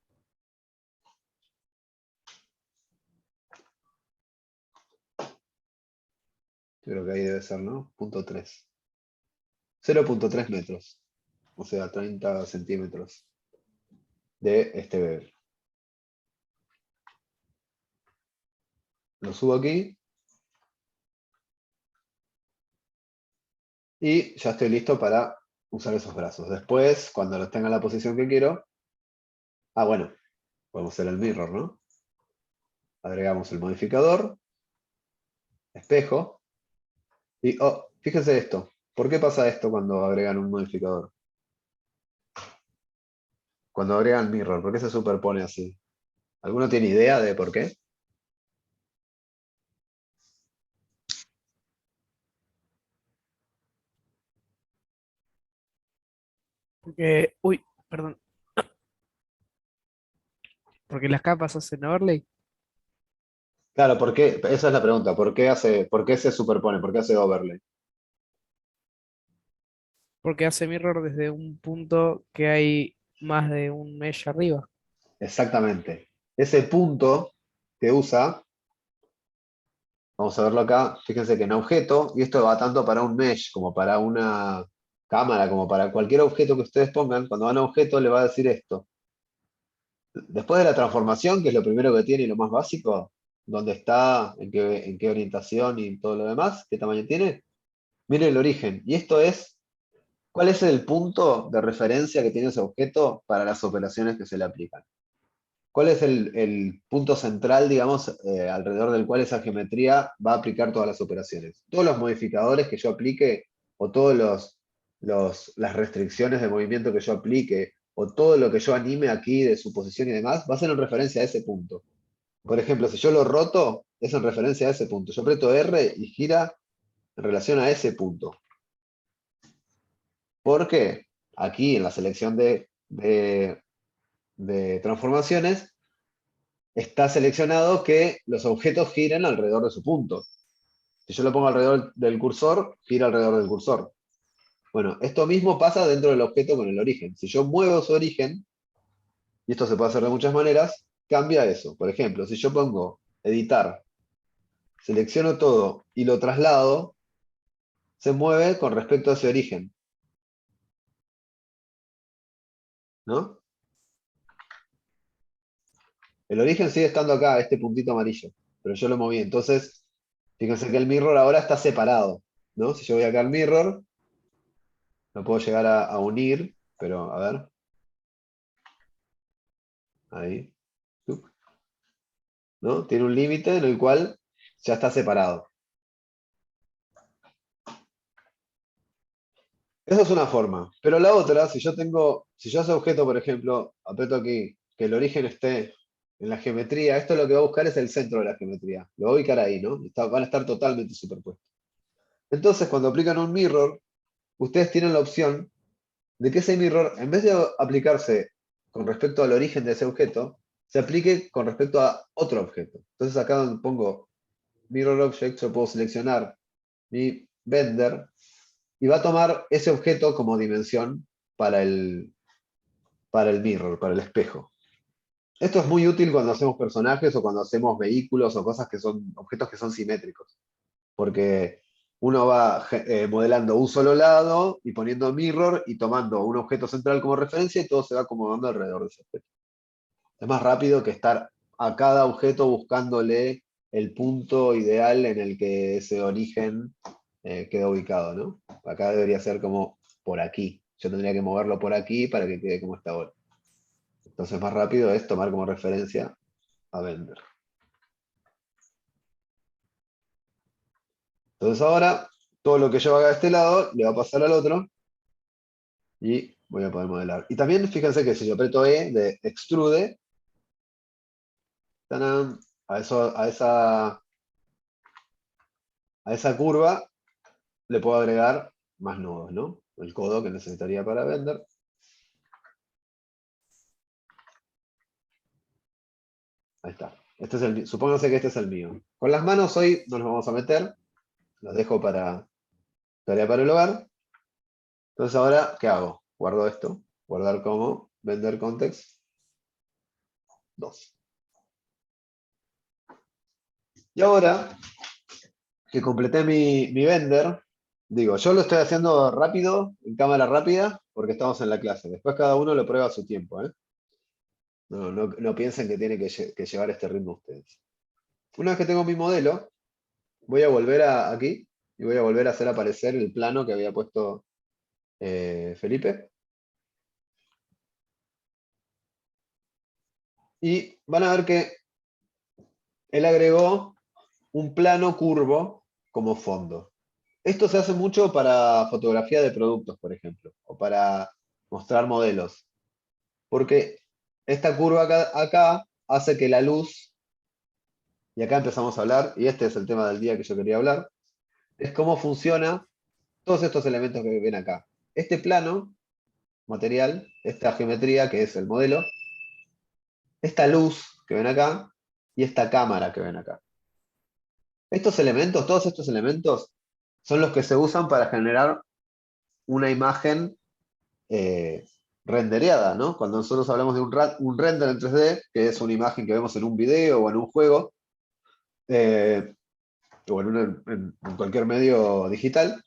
Creo que ahí debe ser, ¿no? Punto 3. 0.3 metros. O sea, 30 centímetros de este bevel. Lo subo aquí. Y ya estoy listo para usar esos brazos. Después, cuando los tenga en la posición que quiero. Ah, bueno, podemos hacer el mirror, ¿no? Agregamos el modificador, espejo. Y, oh, fíjense esto. ¿Por qué pasa esto cuando agregan un modificador? Cuando agregan mirror, ¿por qué se superpone así? ¿Alguno tiene idea de por qué? Porque, uy, perdón. Porque las capas hacen overlay. Claro, ¿por qué? Esa es la pregunta. ¿Por qué se superpone? ¿Por qué hace overlay? Porque hace mirror desde un punto que hay más de un mesh arriba. Exactamente. Ese punto que usa, vamos a verlo acá, fíjense que en objeto, y esto va tanto para un mesh como para una cámara, como para cualquier objeto que ustedes pongan, cuando van a objeto le va a decir esto. Después de la transformación, que es lo primero que tiene y lo más básico, ¿dónde está? En qué orientación y todo lo demás? ¿Qué tamaño tiene? Miren el origen. Y esto es, ¿cuál es el punto de referencia que tiene ese objeto para las operaciones que se le aplican? ¿Cuál es el punto central, digamos, alrededor del cual esa geometría va a aplicar todas las operaciones? Todos los modificadores que yo aplique, o todas las restricciones de movimiento que yo aplique, o todo lo que yo anime aquí de su posición y demás, va a ser en referencia a ese punto. Por ejemplo, si yo lo roto, es en referencia a ese punto. Yo aprieto R y gira en relación a ese punto. Porque aquí en la selección de transformaciones, está seleccionado que los objetos giren alrededor de su punto. Si yo lo pongo alrededor del cursor, gira alrededor del cursor. Bueno, esto mismo pasa dentro del objeto con el origen. Si yo muevo su origen, y esto se puede hacer de muchas maneras, cambia eso. Por ejemplo, si yo pongo editar, selecciono todo y lo traslado, se mueve con respecto a ese origen. ¿No? El origen sigue estando acá, este puntito amarillo, pero yo lo moví. Entonces, fíjense que el mirror ahora está separado. ¿No? Si yo voy acá al mirror, lo puedo llegar a unir, pero a ver. Ahí. Tuc, ¿no? Tiene un límite en el cual ya está separado. Esa es una forma. Pero la otra, si yo ese objeto, por ejemplo, aprieto aquí, que el origen esté en la geometría, esto lo que va a buscar es el centro de la geometría. Lo va a ubicar ahí, ¿no? Van a estar totalmente superpuestos. Entonces, cuando aplican un mirror, ustedes tienen la opción de que ese mirror, en vez de aplicarse con respecto al origen de ese objeto, se aplique con respecto a otro objeto. Entonces acá donde pongo Mirror Object, yo puedo seleccionar mi Blender y va a tomar ese objeto como dimensión para el mirror, para el espejo. Esto es muy útil cuando hacemos personajes o cuando hacemos vehículos o cosas que son objetos que son simétricos. Porque uno va modelando un solo lado y poniendo mirror y tomando un objeto central como referencia y todo se va acomodando alrededor de ese objeto. Es más rápido que estar a cada objeto buscándole el punto ideal en el que ese origen queda ubicado, ¿no? Acá debería ser como por aquí. Yo tendría que moverlo por aquí para que quede como está ahora. Entonces más rápido es tomar como referencia a Blender. Entonces ahora, todo lo que yo haga de este lado, le va a pasar al otro y voy a poder modelar. Y también fíjense que si yo aprieto E de extrude, ¡tanán! A esa curva le puedo agregar más nodos, ¿no? El codo que necesitaría para Blender. Ahí está. Supónganse que este es el mío. Con las manos hoy no nos vamos a meter. Los dejo para tarea para el hogar. Entonces ahora, ¿qué hago? Guardo esto. Guardar como Blender Context 2. Y ahora que completé mi render, digo, yo lo estoy haciendo rápido, en cámara rápida, porque estamos en la clase. Después cada uno lo prueba a su tiempo, ¿eh? No piensen que tienen que llevar este ritmo ustedes. Una vez que tengo mi modelo, voy a volver aquí y voy a volver a hacer aparecer el plano que había puesto Felipe. Y van a ver que él agregó un plano curvo como fondo. Esto se hace mucho para fotografía de productos, por ejemplo, o para mostrar modelos. Porque esta curva acá hace que la luz, y acá empezamos a hablar, y este es el tema del día que yo quería hablar, es cómo funciona todos estos elementos que ven acá. Este plano material, esta geometría que es el modelo, esta luz que ven acá y esta cámara que ven acá. Estos elementos, todos estos elementos, son los que se usan para generar una imagen rendereada, ¿no? Cuando nosotros hablamos de un render en 3D, que es una imagen que vemos en un video o en un juego, o en cualquier medio digital,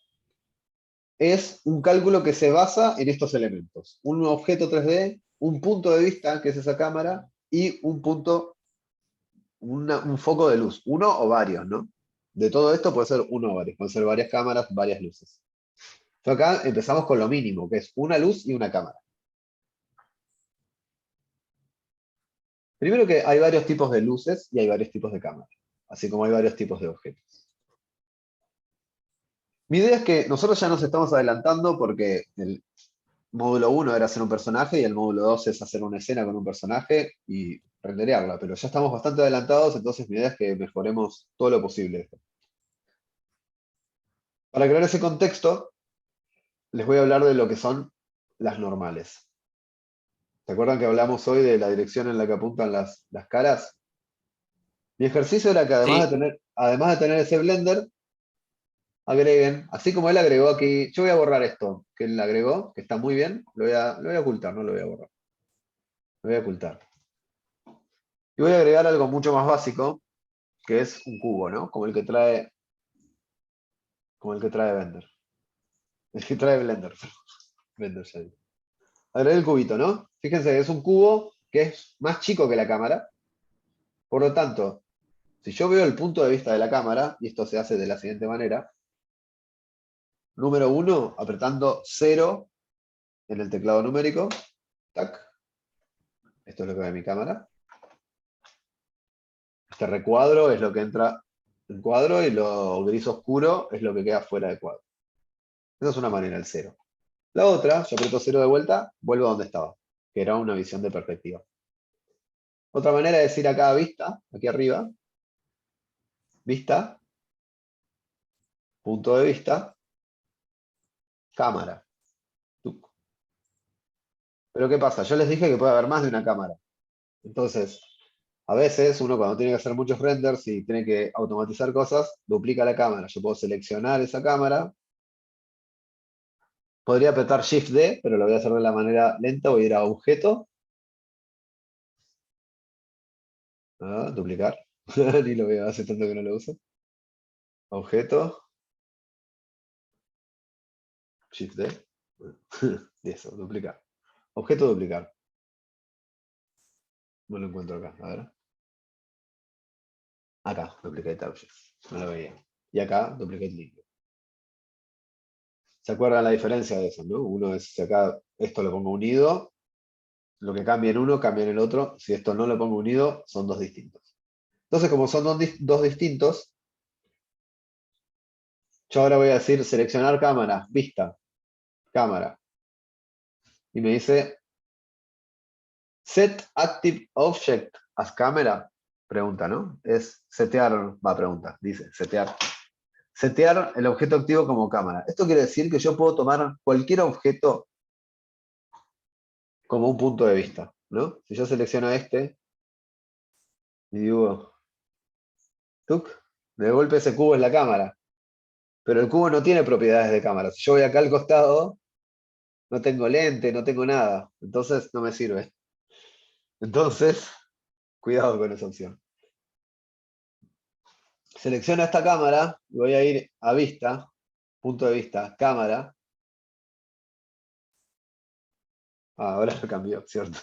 es un cálculo que se basa en estos elementos. Un objeto 3D, un punto de vista, que es esa cámara, y un punto, un foco de luz, uno o varios, ¿no? De todo esto puede ser uno o varios, pueden ser varias cámaras, varias luces. Entonces acá empezamos con lo mínimo, que es una luz y una cámara. Primero que hay varios tipos de luces y hay varios tipos de cámaras, así como hay varios tipos de objetos. Mi idea es que nosotros ya nos estamos adelantando porque el módulo 1 era hacer un personaje y el módulo 2 es hacer una escena con un personaje y renderearla, pero ya estamos bastante adelantados, entonces mi idea es que mejoremos todo lo posible. Para crear ese contexto, les voy a hablar de lo que son las normales. ¿Se acuerdan que hablamos hoy de la dirección en la que apuntan las caras? Mi ejercicio era que Sí, además de tener ese blender, agreguen, así como él agregó aquí, yo voy a borrar esto que él agregó, que está muy bien, lo voy a ocultar, no lo voy a borrar. Lo voy a ocultar. Y voy a agregar algo mucho más básico, que es un cubo, ¿no? Como el que trae Blender. El que trae Blender. Blender ya digo. Agregué el cubito, ¿no? Fíjense que es un cubo que es más chico que la cámara. Por lo tanto, si yo veo el punto de vista de la cámara, y esto se hace de la siguiente manera, número 1, apretando 0 en el teclado numérico, tac, esto es lo que ve mi cámara. Este recuadro es lo que entra en cuadro y lo gris oscuro es lo que queda fuera de cuadro. Esa es una manera, el 0. La otra, yo aprieto 0 de vuelta, vuelvo a donde estaba, que era una visión de perspectiva. Otra manera es ir acá a vista, aquí arriba, vista, punto de vista, cámara. Tuc. Pero ¿qué pasa? Yo les dije que puede haber más de una cámara. Entonces, a veces uno cuando tiene que hacer muchos renders y tiene que automatizar cosas, duplica la cámara. Yo puedo seleccionar esa cámara. Podría apretar Shift D, pero lo voy a hacer de la manera lenta. Voy a ir a objeto. Duplicar. Ni lo veo, hace tanto que no lo uso. Objeto. Shift D. Y eso, duplicar. Objeto duplicar. No lo encuentro acá. A ver. Acá, duplicate object. No lo veía. Y acá, duplicate link. ¿Se acuerdan la diferencia de eso, no? Uno es, si acá esto lo pongo unido, lo que cambia en uno, cambia en el otro. Si esto no lo pongo unido, son dos distintos. Entonces, como son dos distintos, yo ahora voy a decir seleccionar cámara, vista, cámara. Y me dice set active object as camera. Pregunta, ¿no? Es setear, pregunta, dice setear. Setear el objeto activo como cámara. Esto quiere decir que yo puedo tomar cualquier objeto como un punto de vista, ¿no? Si yo selecciono este y digo, tuk, de golpe ese cubo es la cámara. Pero el cubo no tiene propiedades de cámara. Si yo voy acá al costado, no tengo lente, no tengo nada. Entonces no me sirve. Entonces, cuidado con esa opción. selecciono esta cámara y voy a ir a vista, punto de vista, cámara. Ahora lo cambió, ¿cierto?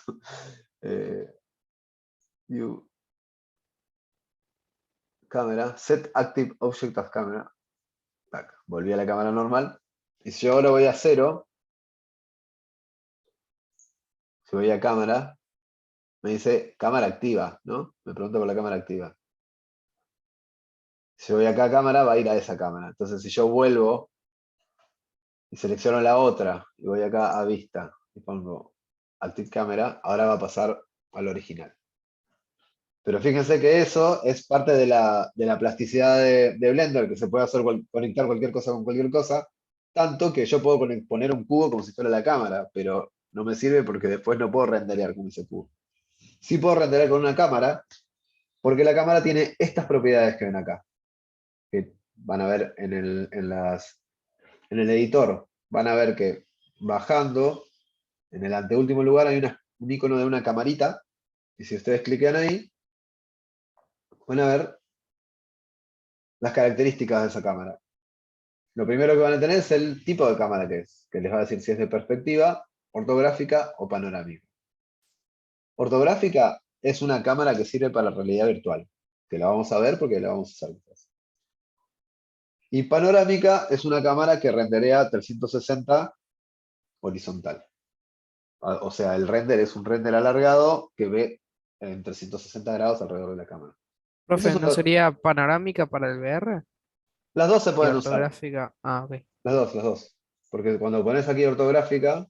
View, cámara, set active object as camera. Tac, volví a la cámara normal. Y si yo ahora voy a 0, si voy a cámara, me dice cámara activa, ¿no? Me pregunta por la cámara activa. Si voy acá a cámara, va a ir a esa cámara. Entonces, si yo vuelvo y selecciono la otra y voy acá a vista y pongo Active Camera, ahora va a pasar al original. Pero fíjense que eso es parte de la plasticidad de Blender, que se puede hacer conectar cualquier cosa con cualquier cosa, tanto que yo puedo poner un cubo como si fuera la cámara, pero no me sirve porque después no puedo renderear con ese cubo. Sí puedo renderear con una cámara, porque la cámara tiene estas propiedades que ven acá, que van a ver en el editor. Van a ver que bajando, en el anteúltimo lugar hay un icono de una camarita, y si ustedes clican ahí, van a ver las características de esa cámara. Lo primero que van a tener es el tipo de cámara que es, que les va a decir si es de perspectiva, ortográfica o panorámica. Ortográfica es una cámara que sirve para la realidad virtual, que la vamos a ver porque la vamos a usar después. Y panorámica es una cámara que renderea 360 horizontal. O sea, el render es un render alargado que ve en 360 grados alrededor de la cámara. Profe, ¿no sería panorámica para el VR? Las dos se Y pueden usar. ortográfica. Ah, ok. Las dos, las dos. Porque cuando pones aquí ortográfica,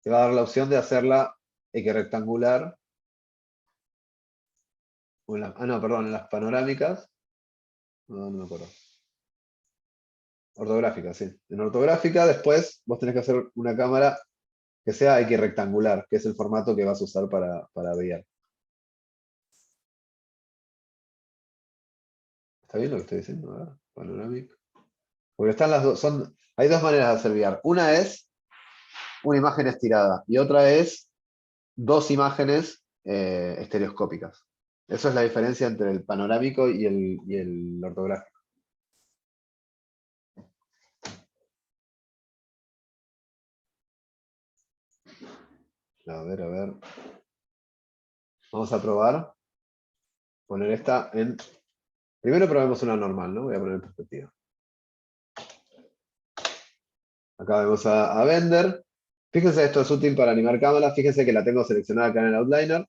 te va a dar la opción de hacerla equirectangular. No, perdón, en las panorámicas. No, no me acuerdo. Ortográfica, sí. En ortográfica, después vos tenés que hacer una cámara que sea equirectangular, que es el formato que vas a usar para VR. ¿Está bien lo que estoy diciendo? ¿Verdad? Panorámica. Porque están las dos, hay dos maneras de hacer VR. Una es una imagen estirada y otra es dos imágenes estereoscópicas. Eso es la diferencia entre el panorámico y el ortográfico. A ver, a ver. Vamos a probar. Poner esta en... Primero probemos una normal, ¿no? Voy a poner en perspectiva. Acá vemos a Bender. Fíjense, esto es útil para animar cámaras. Fíjense que la tengo seleccionada acá en el outliner.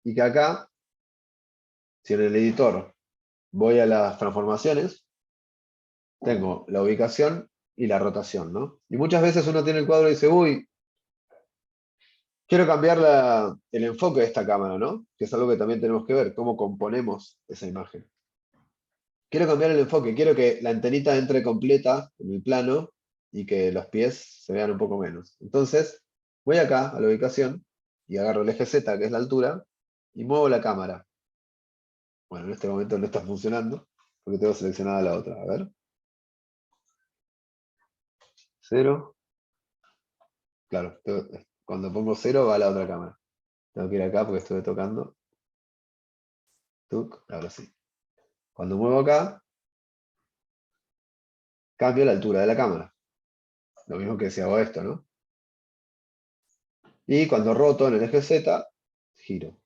Y que acá, si en el editor voy a las transformaciones, tengo la ubicación y la rotación, ¿no? Y muchas veces uno tiene el cuadro y dice, uy, quiero cambiar el enfoque de esta cámara, ¿no? Que es algo que también tenemos que ver, cómo componemos esa imagen. Quiero cambiar el enfoque, quiero que la antenita entre completa en el plano y que los pies se vean un poco menos. Entonces, voy acá a la ubicación y agarro el eje Z, que es la altura, y muevo la cámara. Bueno, en este momento no está funcionando, porque tengo seleccionada la otra. A ver. 0. Claro, cuando pongo 0 va a la otra cámara. Tengo que ir acá porque estuve tocando. Tuc, ahora sí. Cuando muevo acá, cambio la altura de la cámara. Lo mismo que si hago esto, ¿no? Y cuando roto en el eje Z, giro.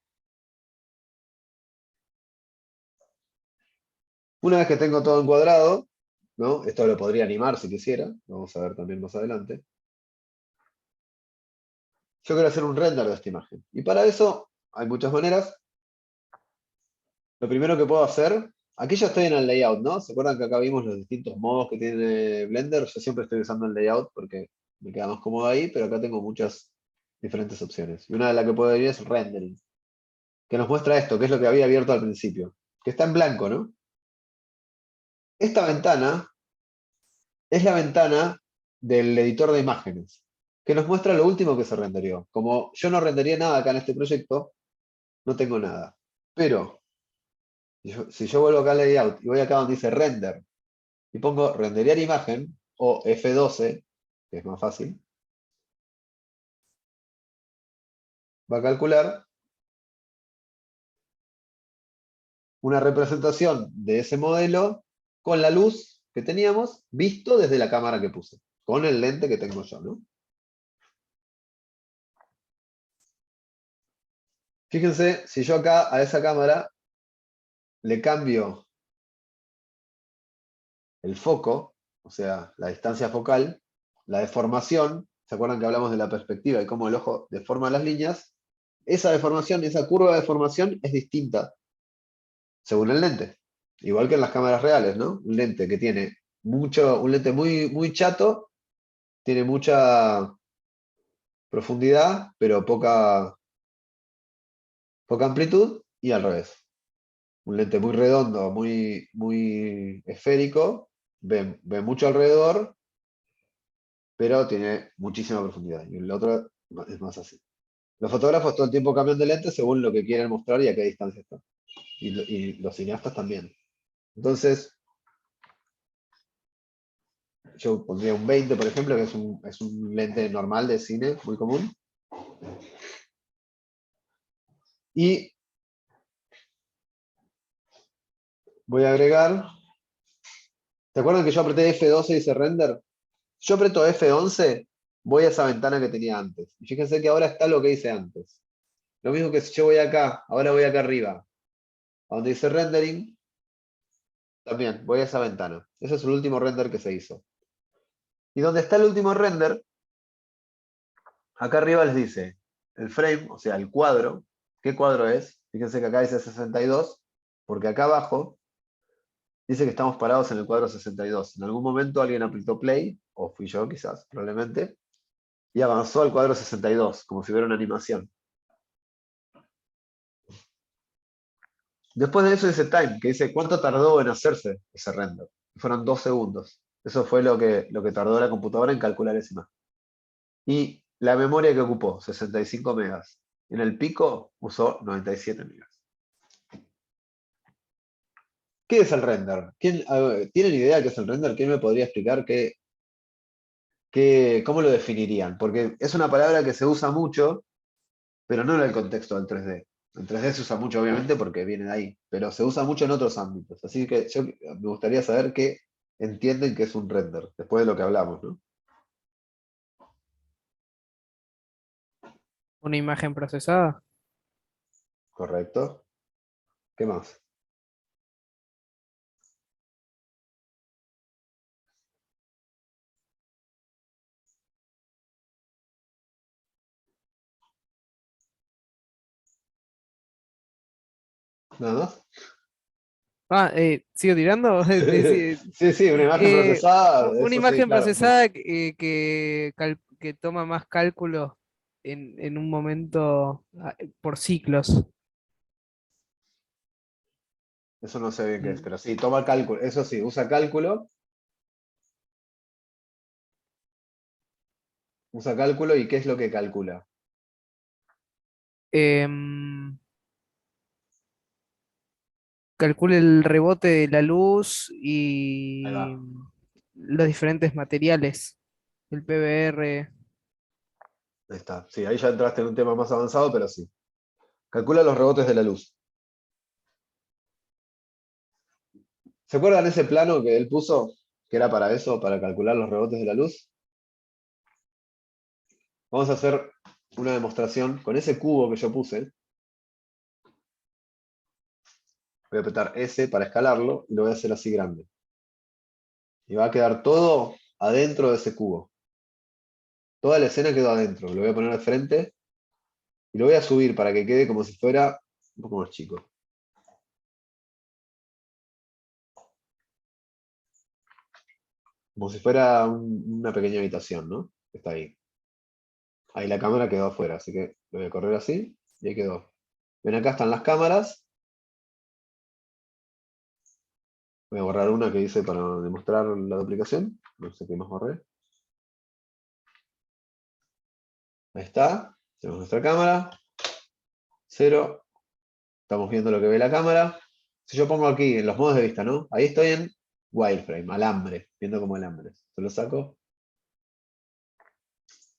Una vez que tengo todo encuadrado, ¿no? Esto lo podría animar si quisiera. Lo vamos a ver también más adelante. Yo quiero hacer un render de esta imagen. Y para eso hay muchas maneras. Lo primero que puedo hacer, aquí ya estoy en el layout, ¿no? ¿Se acuerdan que acá vimos los distintos modos que tiene Blender? Yo siempre estoy usando el layout porque me queda más cómodo ahí, pero acá tengo muchas diferentes opciones. Y una de las que puedo ir es rendering, que nos muestra esto, que es lo que había abierto al principio, que está en blanco, ¿no? Esta ventana es la ventana del editor de imágenes, que nos muestra lo último que se renderió. Como yo no rendería nada acá en este proyecto, no tengo nada. Pero si yo vuelvo acá al layout y voy acá donde dice render y pongo renderear imagen o F12, que es más fácil, va a calcular una representación de ese modelo con la luz que teníamos, visto desde la cámara que puse, con el lente que tengo yo, ¿no? Fíjense, si yo acá a esa cámara le cambio el foco, o sea, la distancia focal, la deformación, ¿se acuerdan que hablamos de la perspectiva y cómo el ojo deforma las líneas? Esa deformación, esa curva de deformación es distinta según el lente. Igual que en las cámaras reales, ¿no? Un lente que tiene un lente muy, muy chato, tiene mucha profundidad, pero poca amplitud, y al revés. Un lente muy redondo, muy, muy esférico, ve mucho alrededor, pero tiene muchísima profundidad. Y el otro es más así. Los fotógrafos todo el tiempo cambian de lente según lo que quieren mostrar y a qué distancia están. Y los cineastas también. Entonces, yo pondría un 20, por ejemplo, que es un lente normal de cine, muy común. Y voy a agregar. ¿Se acuerdan que yo apreté F12 y hice render? Yo aprieto F11, voy a esa ventana que tenía antes. Y fíjense que ahora está lo que hice antes. Lo mismo que si yo voy acá, ahora voy acá arriba, a donde dice rendering, también voy a esa ventana. Ese es el último render que se hizo. Y donde está el último render, acá arriba les dice el frame, o sea, el cuadro. ¿Qué cuadro es? Fíjense que acá dice 62, porque acá abajo dice que estamos parados en el cuadro 62. En algún momento alguien apretó play, o fui yo quizás, probablemente, y avanzó al cuadro 62, como si hubiera una animación. Después de eso dice time, que dice cuánto tardó en hacerse ese render. Fueron 2 segundos. Eso fue lo que tardó la computadora en calcular esa imagen. Y la memoria que ocupó, 65 megas. En el pico usó 97 megas. ¿Qué es el render? ¿Tienen idea de qué es el render? ¿Quién me podría explicar cómo lo definirían? Porque es una palabra que se usa mucho, pero no en el contexto del 3D. En 3D se usa mucho, obviamente, porque viene de ahí, pero se usa mucho en otros ámbitos. Así que me gustaría saber qué entienden que es un render, después de lo que hablamos, ¿no? Una imagen procesada. ¿Correcto? ¿Qué más? ¿Nada más? Ah, ¿sigo tirando? Sí, sí, una imagen Eh, procesada, una eso sí, imagen claro. procesada que toma más cálculos en un momento por ciclos. Eso no sé bien qué es, Mm. pero sí, toma cálculo, eso sí, usa cálculo y ¿qué es lo que calcula? Em, Calcula el rebote de la luz Ahí va, y los diferentes materiales, el PBR. ahí está. Sí, ahí ya entraste en un tema más avanzado, pero sí. Calcula los rebotes de la luz. ¿Se acuerdan ese plano que él puso? Que era para eso, para calcular los rebotes de la luz. Vamos a hacer una demostración con ese cubo que yo puse. Voy a apretar S para escalarlo y lo voy a hacer así grande. Y va a quedar todo adentro de ese cubo. Toda la escena quedó adentro. Lo voy a poner al frente y lo voy a subir para que quede como si fuera un poco más chico. Como si fuera una pequeña habitación, ¿no? Está ahí. Ahí la cámara quedó afuera, así que lo voy a correr así y ahí quedó. Ven, acá están las cámaras. Voy a borrar una que hice para demostrar la duplicación. No sé qué más borré. Ahí está. Tenemos nuestra cámara. 0. Estamos viendo lo que ve la cámara. Si yo pongo aquí en los modos de vista, ¿no? Ahí estoy en wireframe, alambre, viendo como alambres. Se lo saco.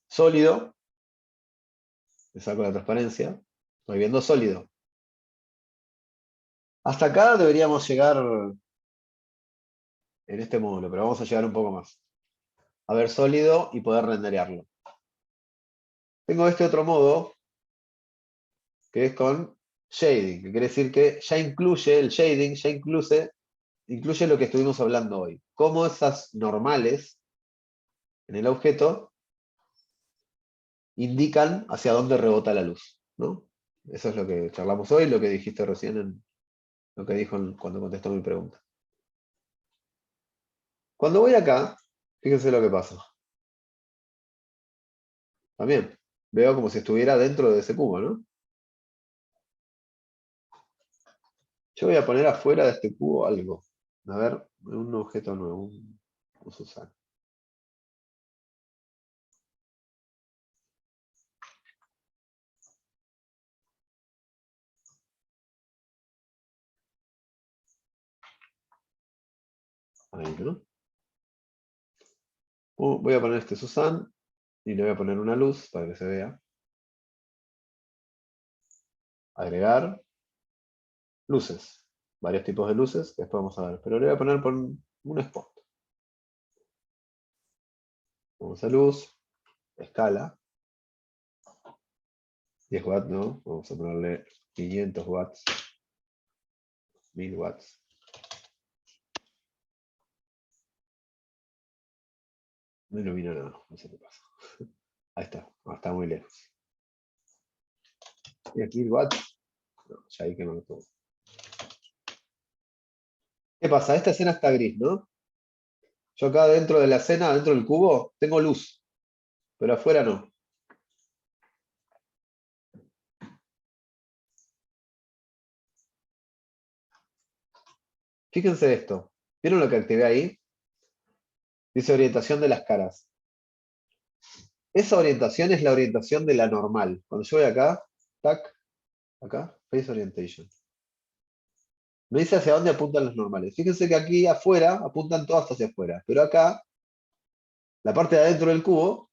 Sólido. Le saco la transparencia. Estoy viendo sólido. Hasta acá deberíamos llegar en este módulo, pero vamos a llegar un poco más. A ver sólido y poder renderearlo. Tengo este otro modo, que es con shading, que quiere decir que ya incluye el shading, ya incluye lo que estuvimos hablando hoy. Cómo esas normales en el objeto indican hacia dónde rebota la luz, ¿no? Eso es lo que charlamos hoy, lo que dijiste recién, lo que dijo cuando contestó mi pregunta. Cuando voy acá, fíjense lo que pasa. También veo como si estuviera dentro de ese cubo, ¿no? Yo voy a poner afuera de este cubo algo. A ver, un objeto nuevo, un Susana. Ahí, ¿no? Voy a poner este Susan y le voy a poner una luz para que se vea. Agregar luces. Varios tipos de luces que después vamos a ver. Pero le voy a poner por un spot. Vamos a luz, escala. 10 watts, ¿no? Vamos a ponerle 500 watts. 1000 watts. No ilumina nada, no sé qué pasa. Ahí está, está muy lejos. Y aquí el watts. No, ya ahí quemó todo. ¿Qué pasa? Esta escena está gris, ¿no? Yo acá dentro de la escena, dentro del cubo, tengo luz. Pero afuera no. Fíjense esto. ¿Vieron lo que activé ahí? Dice orientación de las caras. Esa orientación es la orientación de la normal. Cuando yo voy acá, tac, acá, face orientation. Me dice hacia dónde apuntan los normales. Fíjense que aquí afuera apuntan todas hacia afuera. Pero acá, la parte de adentro del cubo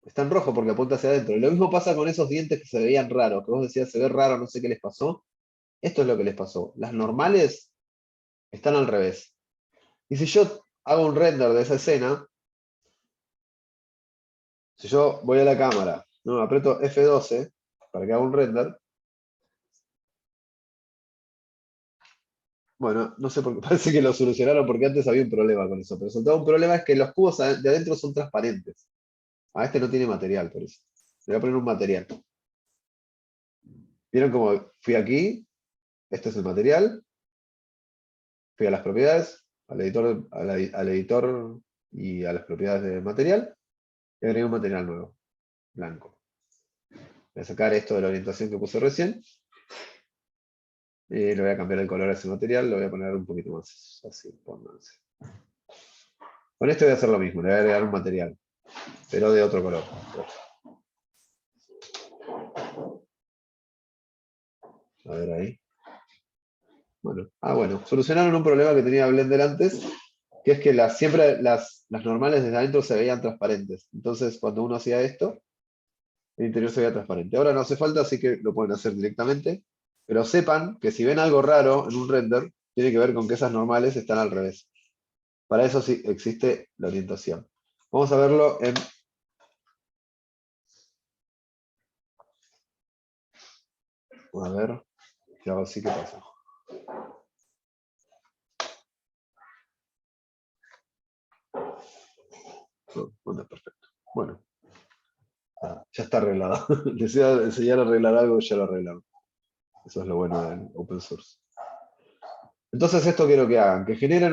está en rojo porque apunta hacia adentro. Y lo mismo pasa con esos dientes que se veían raros. Que vos decías, se ve raro, no sé qué les pasó. Esto es lo que les pasó. Las normales están al revés. Y si yo hago un render de esa escena, si yo voy a la cámara, ¿no? Aprieto F12 para que haga un render. Bueno, no sé por qué, parece que lo solucionaron porque antes había un problema con eso. Pero sobre todo un problema es que los cubos de adentro son transparentes. A este no tiene material, por eso. Le voy a poner un material. ¿Vieron cómo fui aquí? Este es el material. Fui a las propiedades, al editor y a las propiedades del material. Y agregué un material nuevo, blanco. Voy a sacar esto de la orientación que puse recién. Y le voy a cambiar el color a ese material. Lo voy a poner un poquito más así. Pónganse. Con esto voy a hacer lo mismo. Le voy a agregar un material, pero de otro color. A ver ahí. Bueno, bueno, solucionaron un problema que tenía Blender antes, que es que siempre las normales desde adentro se veían transparentes. Entonces, cuando uno hacía esto, el interior se veía transparente. Ahora no hace falta, así que lo pueden hacer directamente. Pero sepan que si ven algo raro en un render, tiene que ver con que esas normales están al revés. Para eso sí existe la orientación. Vamos a verlo en... A ver, si hago así, ¿qué pasa? No anda perfecto. Bueno, ya está arreglado. Les iba a enseñar a arreglar algo, ya lo arreglaron. Eso es lo bueno del open source. Entonces esto quiero que hagan, que generen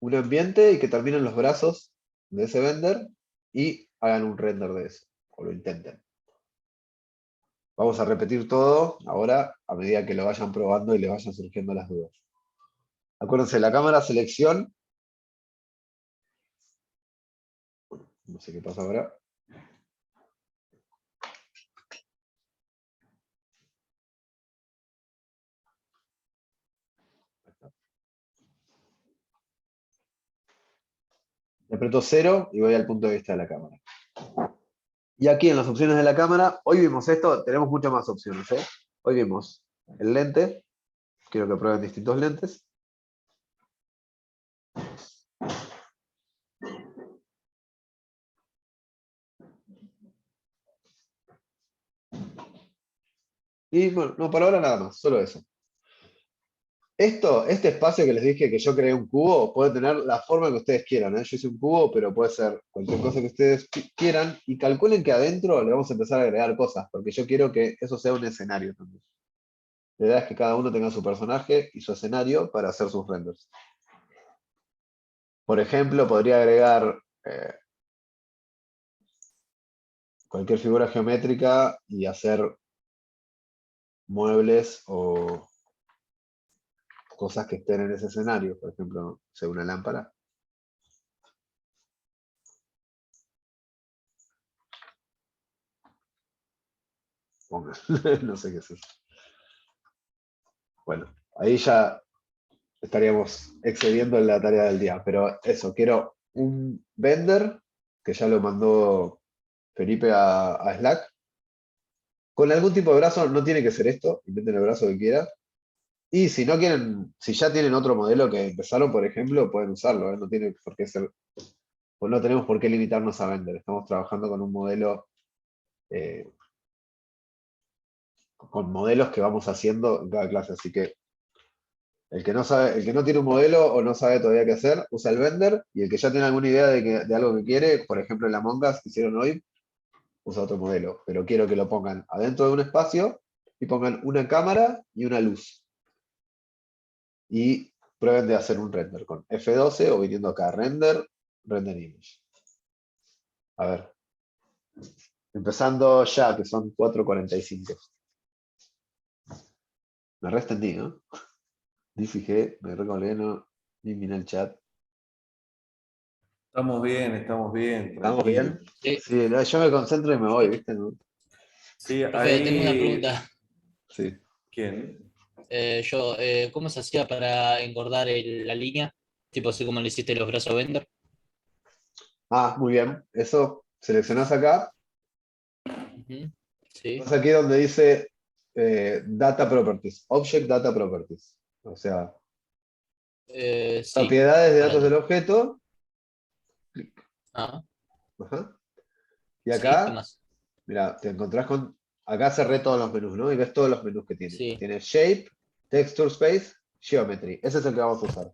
un ambiente y que terminen los brazos de ese Blender y hagan un render de eso, o lo intenten. Vamos a repetir todo ahora a medida que lo vayan probando y les vayan surgiendo las dudas. Acuérdense, la cámara selección. No sé qué pasa ahora. Le aprieto 0 y voy al punto de vista de la cámara. Y aquí en las opciones de la cámara, hoy vimos esto, tenemos muchas más opciones, ¿eh? Hoy vimos el lente. Quiero que prueben distintos lentes. Y bueno, no, por ahora nada más, solo eso. Este espacio que les dije que yo creé un cubo, puede tener la forma que ustedes quieran, ¿eh? Yo hice un cubo, pero puede ser cualquier cosa que ustedes quieran. Y calculen que adentro le vamos a empezar a agregar cosas, porque yo quiero que eso sea un escenario también. La idea es que cada uno tenga su personaje y su escenario para hacer sus renders. Por ejemplo, podría agregar cualquier figura geométrica y hacer muebles o cosas que estén en ese escenario. Por ejemplo, no sé, una lámpara. Ponga. No sé qué es eso. Bueno, ahí ya estaríamos excediendo en la tarea del día. Pero eso, quiero un vendor, que ya lo mandó Felipe a Slack, con algún tipo de brazo. No tiene que ser esto, inventen el brazo que quieran. Y si no quieren, si ya tienen otro modelo que empezaron, por ejemplo, pueden usarlo, ¿eh? No tiene por qué ser, pues no tenemos por qué limitarnos a vender. Estamos trabajando con un modelo, eh, con modelos que vamos haciendo en cada clase. Así que el que no sabe, el que no tiene un modelo o no sabe todavía qué hacer, usa el vender. Y el que ya tiene alguna idea de algo que quiere, por ejemplo, el Among Us que hicieron hoy, usa otro modelo. Pero quiero que lo pongan adentro de un espacio y pongan una cámara y una luz. Y prueben de hacer un render con F12 o viniendo acá, render image. A ver. Empezando ya, que son 4:45. Me re extendí, ¿no? Ni fijé, me recolé, no, ni miré el chat. Estamos bien, ¿Estamos tranquilo. bien? Sí, Sí, no, yo me concentro y me voy, ¿viste? ¿No? Sí, profe, tengo una ahí. pregunta. Sí. ¿Quién? ¿Cómo se hacía para engordar la línea? Tipo así como le hiciste los brazos Bender. Ah, muy bien. Eso seleccionás acá. Ujú, sí, Vas aquí donde dice Data Properties, Object Data Properties. O sea, sí. propiedades de Ahora datos del no. objeto. Ah, Ajá. Y sí, ¿qué acá, más? mira, te encontrás con. Acá cerré todos los menús, ¿no? Y ves todos los menús que tiene. Sí. Tiene Shape, Texture Space, Geometry. Ese es el que vamos a usar.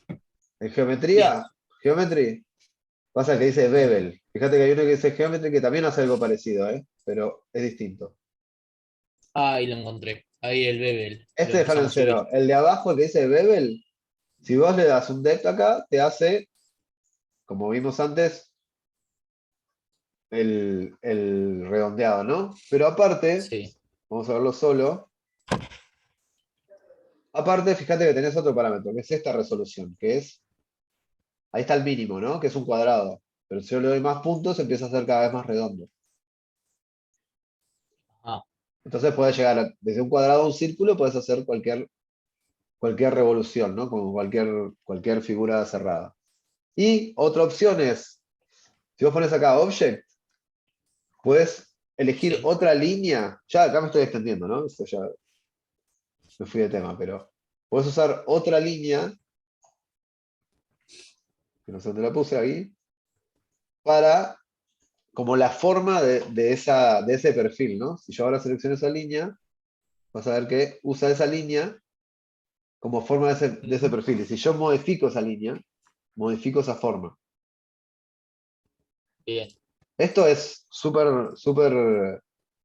En Bien. geometría, Geometry, pasa que dice Ujú. Bevel. Fíjate que hay uno que dice Geometry que también hace algo parecido, ¿eh? Pero es distinto. Ah, ahí lo encontré. Ahí el Bebel. Lo Este déjalo en empezamos a subir. cero. El de abajo, el que dice Bevel, si vos le das un depth acá, te hace, como vimos antes, el redondeado, ¿no? Pero aparte, Sí. vamos a verlo solo. Aparte, fíjate que tenés otro parámetro, que es esta resolución, que es, ahí está el mínimo, ¿no? Que es un cuadrado. Pero si yo le doy más puntos, empieza a ser cada vez más redondo. Ah, Entonces puedes llegar desde un cuadrado a un círculo, puedes hacer cualquier revolución, ¿no? Como cualquier figura cerrada. Y otra opción es, si vos pones acá Object, puedes elegir sí. otra línea. Ya acá me estoy extendiendo, ¿no? Esto ya me fui de tema, pero puedes usar otra línea, que no sé dónde la puse ahí, para como la forma de ese perfil, ¿no? Si yo ahora selecciono esa línea, vas a ver que usa esa línea como forma de ese Ujú. perfil. Y si yo modifico esa línea, modifico esa forma. Bien. Esto es súper, súper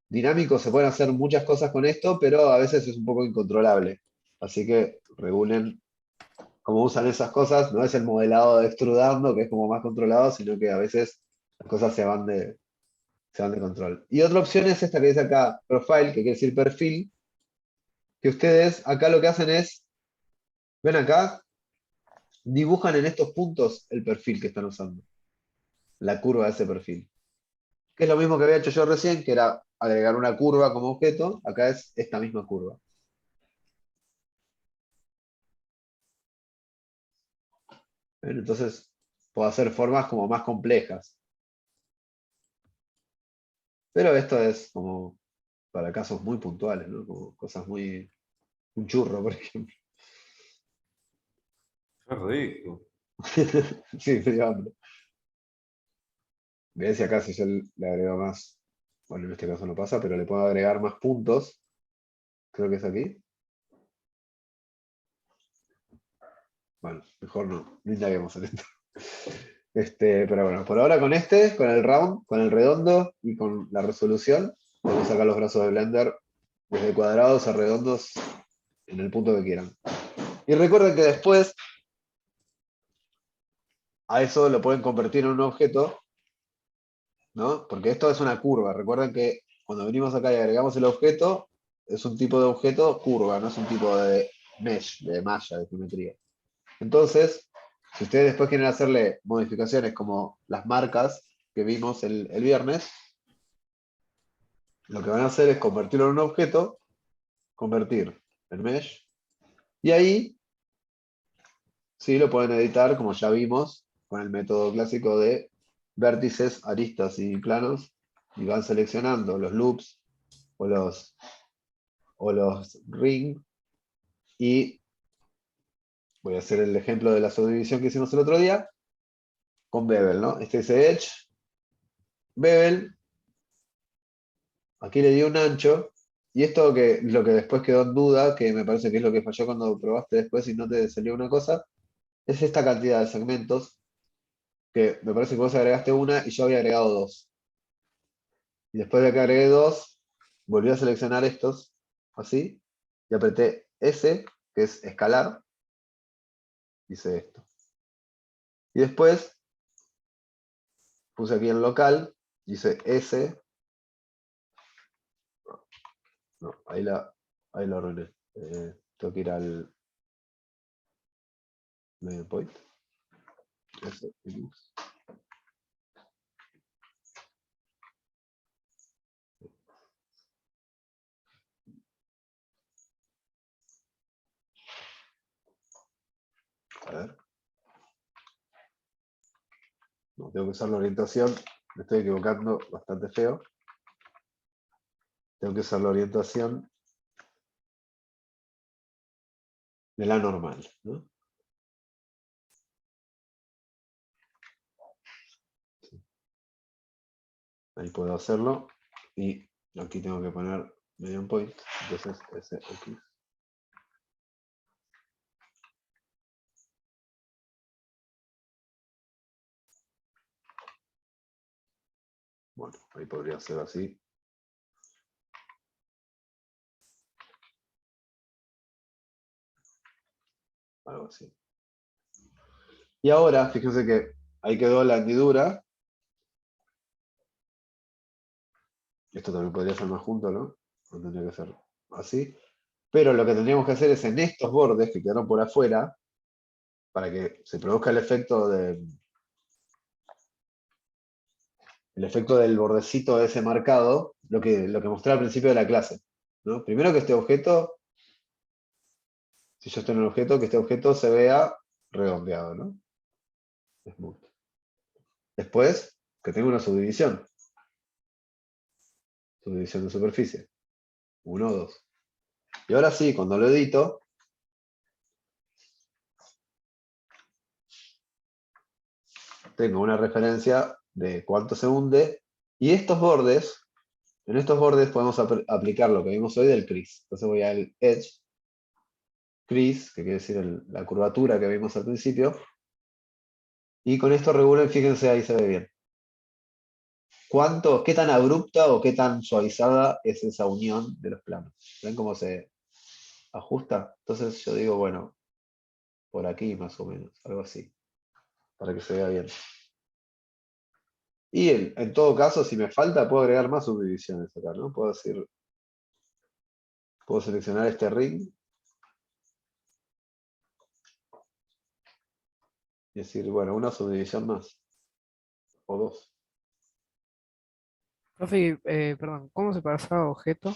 dinámico, se pueden hacer muchas cosas con esto, pero a veces es un poco incontrolable. Así que regulen cómo usan esas cosas. No es el modelado de extrudando, que es como más controlado, sino que a veces las cosas se van de control. Y otra opción es esta que dice acá, profile, que quiere decir perfil, que ustedes acá lo que hacen es, ven acá, dibujan en estos puntos el perfil que están usando, la curva de ese perfil. Que es lo mismo que había hecho yo recién, que era agregar una curva como objeto, acá es esta misma curva. ¿Ven? Entonces, puedo hacer formas como más complejas. Pero esto es como para casos muy puntuales, ¿no? Como cosas muy... Un churro, por ejemplo. Qué rico. Sí, me dio hambre. Vean si acá si yo le agrego más. Bueno, en este caso no pasa, pero le puedo agregar más puntos. Creo que es aquí. Bueno, mejor no indaguemos en esto. Pero bueno, por ahora con con el round, con el redondo y con la resolución, podemos sacar los brazos de Blender desde cuadrados a redondos en el punto que quieran. Y recuerden que después a eso lo pueden convertir en un objeto, ¿no? Porque esto es una curva. Recuerden que cuando venimos acá y agregamos el objeto, es un tipo de objeto curva, no es un tipo de mesh, de malla, de geometría. Entonces, si ustedes después quieren hacerle modificaciones como las marcas que vimos el viernes, lo que van a hacer es convertirlo en un objeto, convertir en mesh, y ahí sí lo pueden editar como ya vimos con el método clásico de vértices, aristas y planos, y van seleccionando los loops o los ring, y voy a hacer el ejemplo de la subdivisión que hicimos el otro día, con Bevel, ¿no? Este es Edge, Bevel, aquí le di un ancho, y esto que lo que después quedó en duda, que me parece que es lo que falló cuando probaste después y no te salió una cosa, es esta cantidad de segmentos, que me parece que vos agregaste una y yo había agregado dos. Y después de que agregué dos, volví a seleccionar estos, así, y apreté S, que es escalar, hice esto. Y después puse aquí en local, hice S, no, ahí lo arruiné. Tengo que ir al medio point. S, X. A ver. No, tengo que usar la orientación. Me estoy equivocando bastante feo. Tengo que usar la orientación de la normal, ¿no? Ahí puedo hacerlo. Y aquí tengo que poner median point. Entonces, SX. Bueno, ahí podría ser así. Algo así. Y ahora, fíjense que ahí quedó la hendidura. Esto también podría ser más junto, ¿no? No tendría que ser así. Pero lo que tendríamos que hacer es en estos bordes que quedaron por afuera, para que se produzca el efecto del bordecito de ese marcado, lo que mostré al principio de la clase, ¿no? Primero que este objeto, si yo estoy en un objeto, que este objeto se vea redondeado, ¿no? Smooth. Después, que tenga una subdivisión. Subdivisión de superficie. 1 o 2. Y ahora sí, cuando lo edito, tengo una referencia de cuánto se hunde. Y estos bordes, en estos bordes podemos aplicar lo que vimos hoy del crease. Entonces voy al edge, crease, que quiere decir la curvatura que vimos al principio. Y con esto regulen, fíjense, ahí se ve bien. ¿Qué tan abrupta o qué tan suavizada es esa unión de los planos? ¿Ven cómo se ajusta? Entonces yo digo, bueno, por aquí más o menos, algo así, para que se vea bien. Y en todo caso, si me falta, puedo agregar más subdivisiones acá, ¿no? Puedo seleccionar este ring y decir, bueno, una subdivisión más, o dos. Profe, perdón, ¿cómo se pasa a objeto?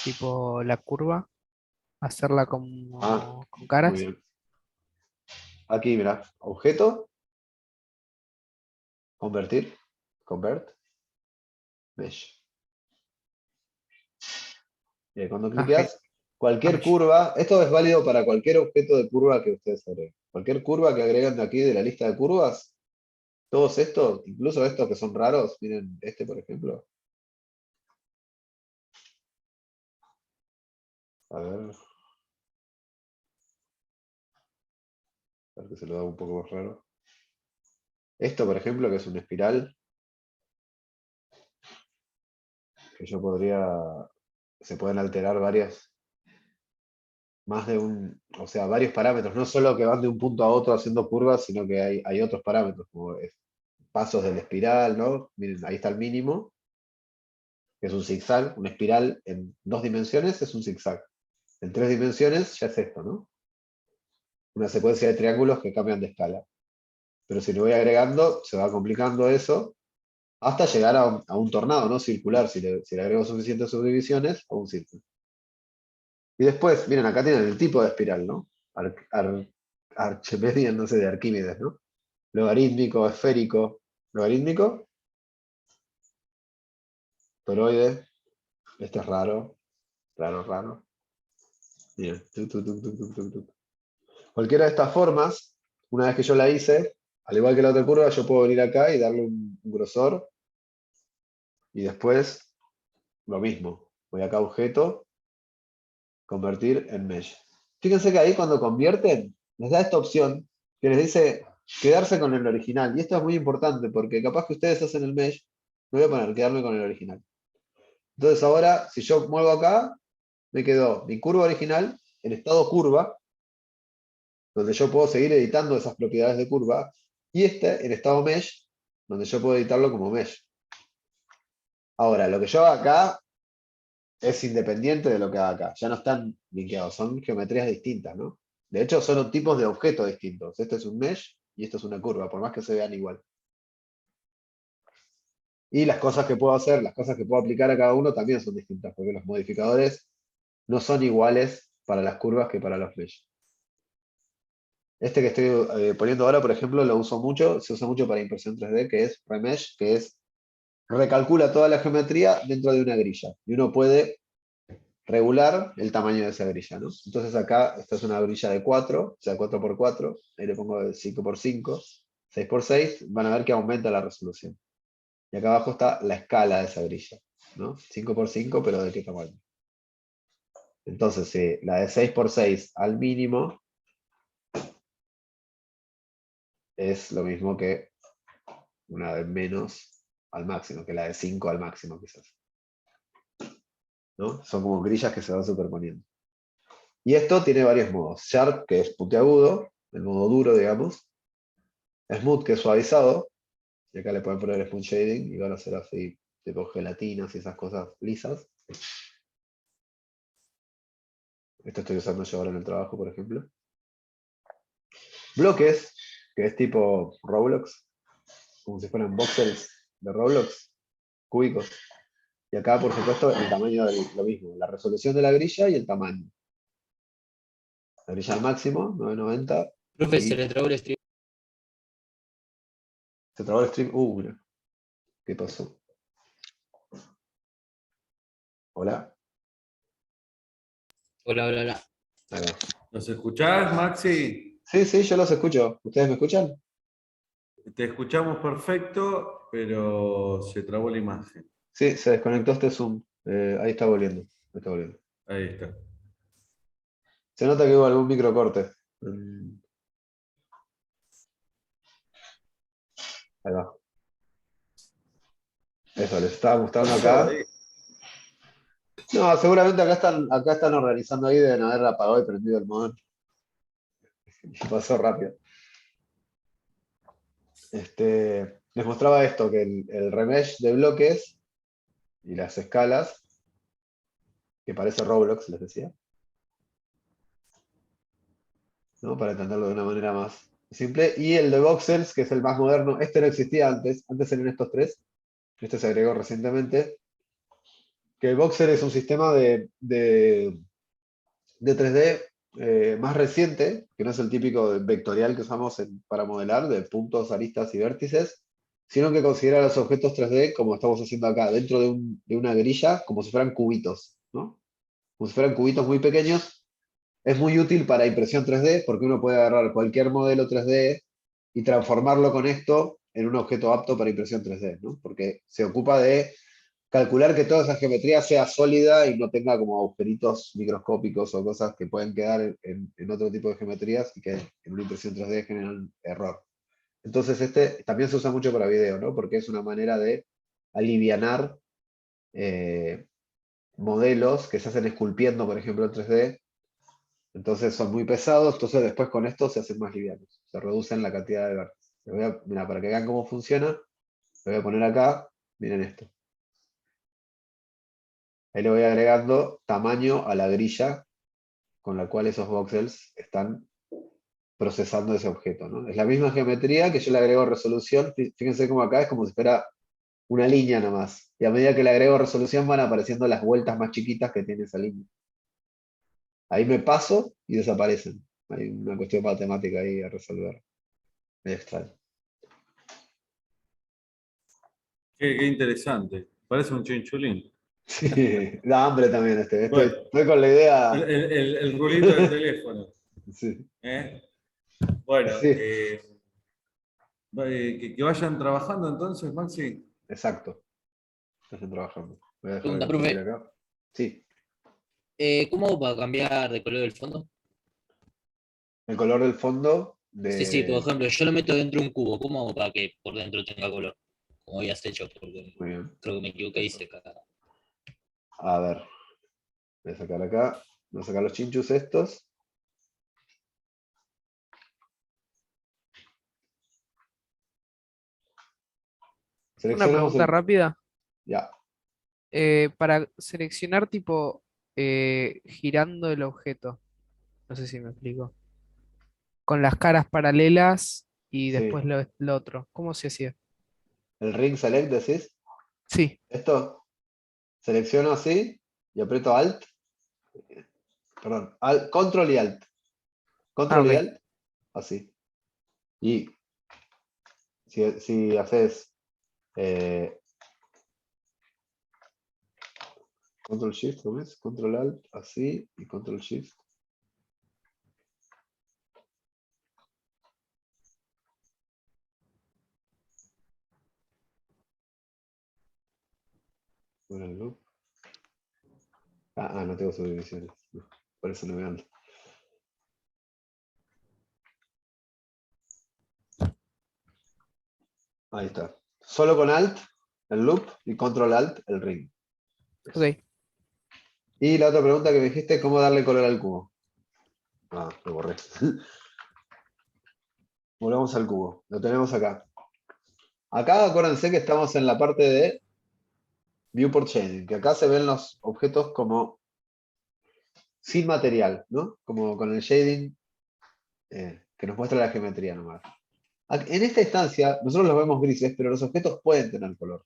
Tipo la curva, hacerla Ah, con muy caras. bien. Aquí, mira, objeto, convertir, convert, mesh. Cuando Ajá. cliqueas, cualquier Aj. curva, esto es válido para cualquier objeto de curva que ustedes agreguen. Cualquier curva que agregan de aquí de la lista de curvas, todos estos, incluso estos que son raros, miren este por ejemplo. A ver que se lo da un poco más raro. Esto, por ejemplo, que es una espiral, que yo podría, se pueden alterar más de o sea, varios parámetros, no solo que van de un punto a otro haciendo curvas, sino que hay otros parámetros, como pasos de la espiral, ¿no? Miren, ahí está el mínimo, que es un zigzag, una espiral en 2 dimensiones es un zigzag. En 3 dimensiones ya es esto, ¿no? Una secuencia de triángulos que cambian de escala. Pero si le voy agregando, se va complicando eso, hasta llegar a un tornado, ¿no? Circular, si le agrego suficientes subdivisiones, a un círculo. Y después, miren, acá tienen el tipo de espiral, ¿no? Archimedes, no sé, de Arquímedes, ¿no? Logarítmico, esférico, logarítmico, toroide, este es raro, raro. Miren, cualquiera de estas formas, una vez que yo la hice, al igual que la otra curva, yo puedo venir acá y darle un grosor, y después lo mismo. Voy acá a objeto, convertir en mesh. Fíjense que ahí cuando convierten, les da esta opción que les dice quedarse con el original. Y esto es muy importante porque capaz que ustedes hacen el mesh, me voy a poner quedarme con el original. Entonces ahora, si yo muevo acá, me quedó mi curva original en estado curva, donde yo puedo seguir editando esas propiedades de curva, y este en estado mesh, donde yo puedo editarlo como mesh. Ahora, lo que yo haga acá es independiente de lo que haga acá. Ya no están linkeados, son geometrías distintas, ¿no? De hecho, son tipos de objetos distintos. Este es un mesh y esto es una curva, por más que se vean igual. Y las cosas que puedo hacer, las cosas que puedo aplicar a cada uno también son distintas, porque los modificadores no son iguales para las curvas que para los mesh. Este que estoy poniendo ahora, por ejemplo, lo uso mucho, se usa mucho para impresión 3D, que es remesh, que es recalcula toda la geometría dentro de una grilla. Y uno puede regular el tamaño de esa grilla, ¿no? Entonces acá, esta es una grilla de 4, o sea, 4x4, ahí le pongo de 5x5, 6x6, van a ver que aumenta la resolución. Y acá abajo está la escala de esa grilla, ¿no? 5x5, pero ¿de qué tamaño? Entonces, si la de 6x6 al mínimo es lo mismo que una de menos al máximo, que la de 5 al máximo quizás. ¿No? Son como grillas que se van superponiendo. Y esto tiene varios modos. Sharp, que es puntiagudo, el modo duro, digamos. Smooth, que es suavizado. Y acá le pueden poner Spoon Shading y van a hacer así, tipo gelatinas y esas cosas lisas. Esto estoy usando yo ahora en el trabajo, por ejemplo. Bloques, que es tipo Roblox, como si fueran voxels de Roblox, cúbicos. Y acá, por supuesto, el tamaño de lo mismo, la resolución de la grilla y el tamaño. La grilla al máximo, 990. Profe, Y se le trabó el stream. se trabó el stream. Mira. ¿Qué pasó? Hola. Hola. Ahí va. ¿Nos escuchás, Maxi? Sí, yo los escucho. ¿Ustedes me escuchan? Te escuchamos perfecto, pero se trabó la imagen. Sí, se desconectó este Zoom. Ahí está volviendo. Está volviendo. Ahí está. Se nota que hubo algún microcorte. Mm, Ahí va. Eso, les estaba mostrando acá. No, seguramente acá están organizando ahí, deben haber apagado y prendido el modem. Pasó rápido. Les mostraba esto, que el remesh de bloques y las escalas, que parece Roblox, les decía, ¿no? Para entenderlo de una manera más simple. Y el de voxels, que es el más moderno, este no existía antes eran estos tres, este se agregó recientemente, que el voxel es un sistema de 3D más reciente, que no es el típico vectorial que usamos para modelar, de puntos, aristas y vértices, sino que considera los objetos 3D como estamos haciendo acá, dentro de una grilla, como si fueran cubitos, ¿no? como si fueran cubitos muy pequeños. Es muy útil para impresión 3D porque uno puede agarrar cualquier modelo 3D y transformarlo con esto en un objeto apto para impresión 3D, ¿no? Porque se ocupa de calcular que toda esa geometría sea sólida y no tenga como agujeritos microscópicos o cosas que pueden quedar en otro tipo de geometrías y que en una impresión 3D generan error. Entonces este también se usa mucho para video, ¿no? Porque es una manera de alivianar modelos que se hacen esculpiendo, por ejemplo, en 3D. Entonces son muy pesados, entonces después con esto se hacen más livianos, se reducen la cantidad de vértices. Mira, para que vean cómo funciona, lo voy a poner acá, miren esto. Ahí le voy agregando tamaño a la grilla con la cual esos voxels están procesando ese objeto, ¿no? Es la misma geometría que yo le agrego resolución. Fíjense cómo acá es como si fuera una línea nomás. Y a medida que le agrego resolución van apareciendo las vueltas más chiquitas que tiene esa línea. Ahí me paso y desaparecen. Hay una cuestión matemática ahí a resolver. Medio extraño. Qué interesante. Parece un chinchulín. Sí, da hambre también este. Bueno, Estoy con la idea. el rulito del teléfono. Sí, ¿Eh? Bueno, sí, que vayan trabajando entonces, Maxi. exacto. Están trabajando. Voy a dejar de Pregunta, compartir profe. acá. Sí, ¿Cómo hago para cambiar de color el fondo? el color del fondo Sí, sí, por de. ejemplo, yo lo meto dentro de un cubo. ¿Cómo hago para que por dentro tenga color? Como habías hecho, porque Muy bien. creo que me equivoqué y hice acá. A ver, voy a sacar acá. Voy a sacar los chinchus estos. Una Seleccionamos pregunta el. rápida. Ya. Para seleccionar tipo girando el objeto. No sé si me explico. Con las caras paralelas y después Sí. lo otro. ¿Cómo se hacía? El ring select decís. Sí, Esto. Selecciono así y aprieto Alt. Perdón. Control y Alt. Control y ok. Alt. Así. Y si haces Control Shift, ¿cómo es? Control Alt, así, y Control Shift. Bueno, el loop. No tengo subdivisiones. No, por eso no me ando. Ahí está. Solo con Alt, el loop, y Control Alt, el ring. Eso. Ok. Y la otra pregunta que me dijiste, ¿cómo darle color al cubo? Lo borré. Volvamos al cubo. Lo tenemos acá. Acá acuérdense que estamos en la parte de Viewport Shading, que acá se ven los objetos como sin material, ¿no? Como con el shading que nos muestra la geometría nomás. En esta instancia, nosotros los vemos grises, pero los objetos pueden tener color.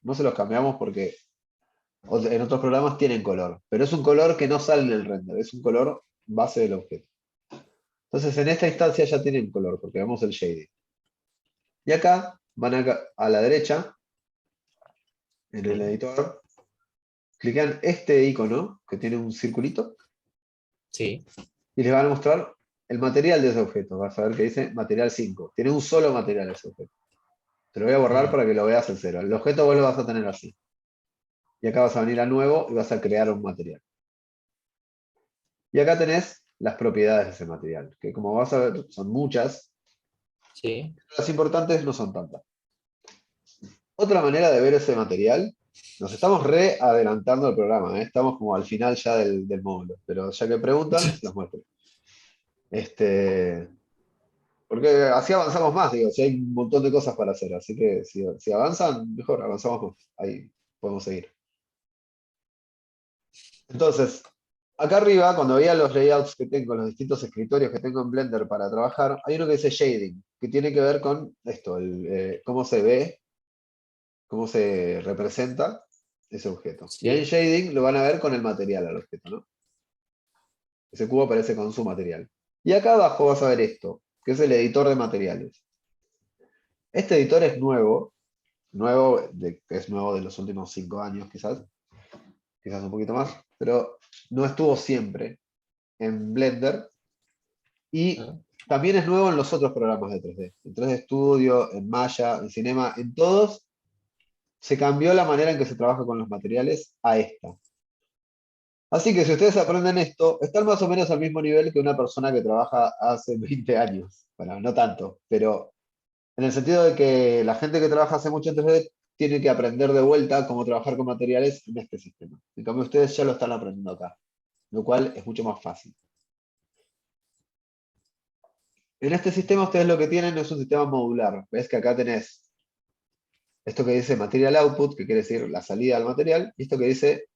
No se los cambiamos porque en otros programas tienen color, pero es un color que no sale en el render, es un color base del objeto. Entonces en esta instancia ya tienen color, porque vemos el shading. Y acá van a la derecha, en el editor, clican este icono, que tiene un circulito, Sí. y les van a mostrar el material de ese objeto. Vas a ver que dice material 5. Tiene un solo material ese objeto. Te lo voy a borrar Mm. para que lo veas en cero. El objeto vos lo vas a tener así. Y acá vas a venir a nuevo y vas a crear un material. Y acá tenés las propiedades de ese material, que como vas a ver son muchas. Sí. Las importantes no son tantas. Otra manera de ver ese material, nos estamos re adelantando el programa, ¿eh? Estamos como al final ya del módulo, pero ya que preguntan, se los muestro. Porque así avanzamos más, digo, si hay un montón de cosas para hacer, así que si avanzan, mejor, avanzamos más. Ahí podemos seguir. Entonces, acá arriba, cuando veía los layouts que tengo, los distintos escritorios que tengo en Blender para trabajar, hay uno que dice shading, que tiene que ver con esto, cómo se ve, cómo se representa ese objeto. Y ahí en Sí. shading lo van a ver con el material al objeto, ¿no? Ese cubo aparece con su material. Y acá abajo vas a ver esto, que es el editor de materiales. Este editor es nuevo, es nuevo de los últimos 5 años quizás, quizás un poquito más, pero no estuvo siempre en Blender. Y Ah, también es nuevo en los otros programas de 3D. En 3D Studio, en Maya, en Cinema, en todos se cambió la manera en que se trabaja con los materiales a esta. Así que si ustedes aprenden esto, están más o menos al mismo nivel que una persona que trabaja hace 20 años. Bueno, no tanto, pero en el sentido de que la gente que trabaja hace mucho en 3D tiene que aprender de vuelta cómo trabajar con materiales en este sistema. En cambio, ustedes ya lo están aprendiendo acá, lo cual es mucho más fácil. En este sistema ustedes lo que tienen es un sistema modular. Ves que acá tenés esto que dice Material Output, que quiere decir la salida del material, y esto que dice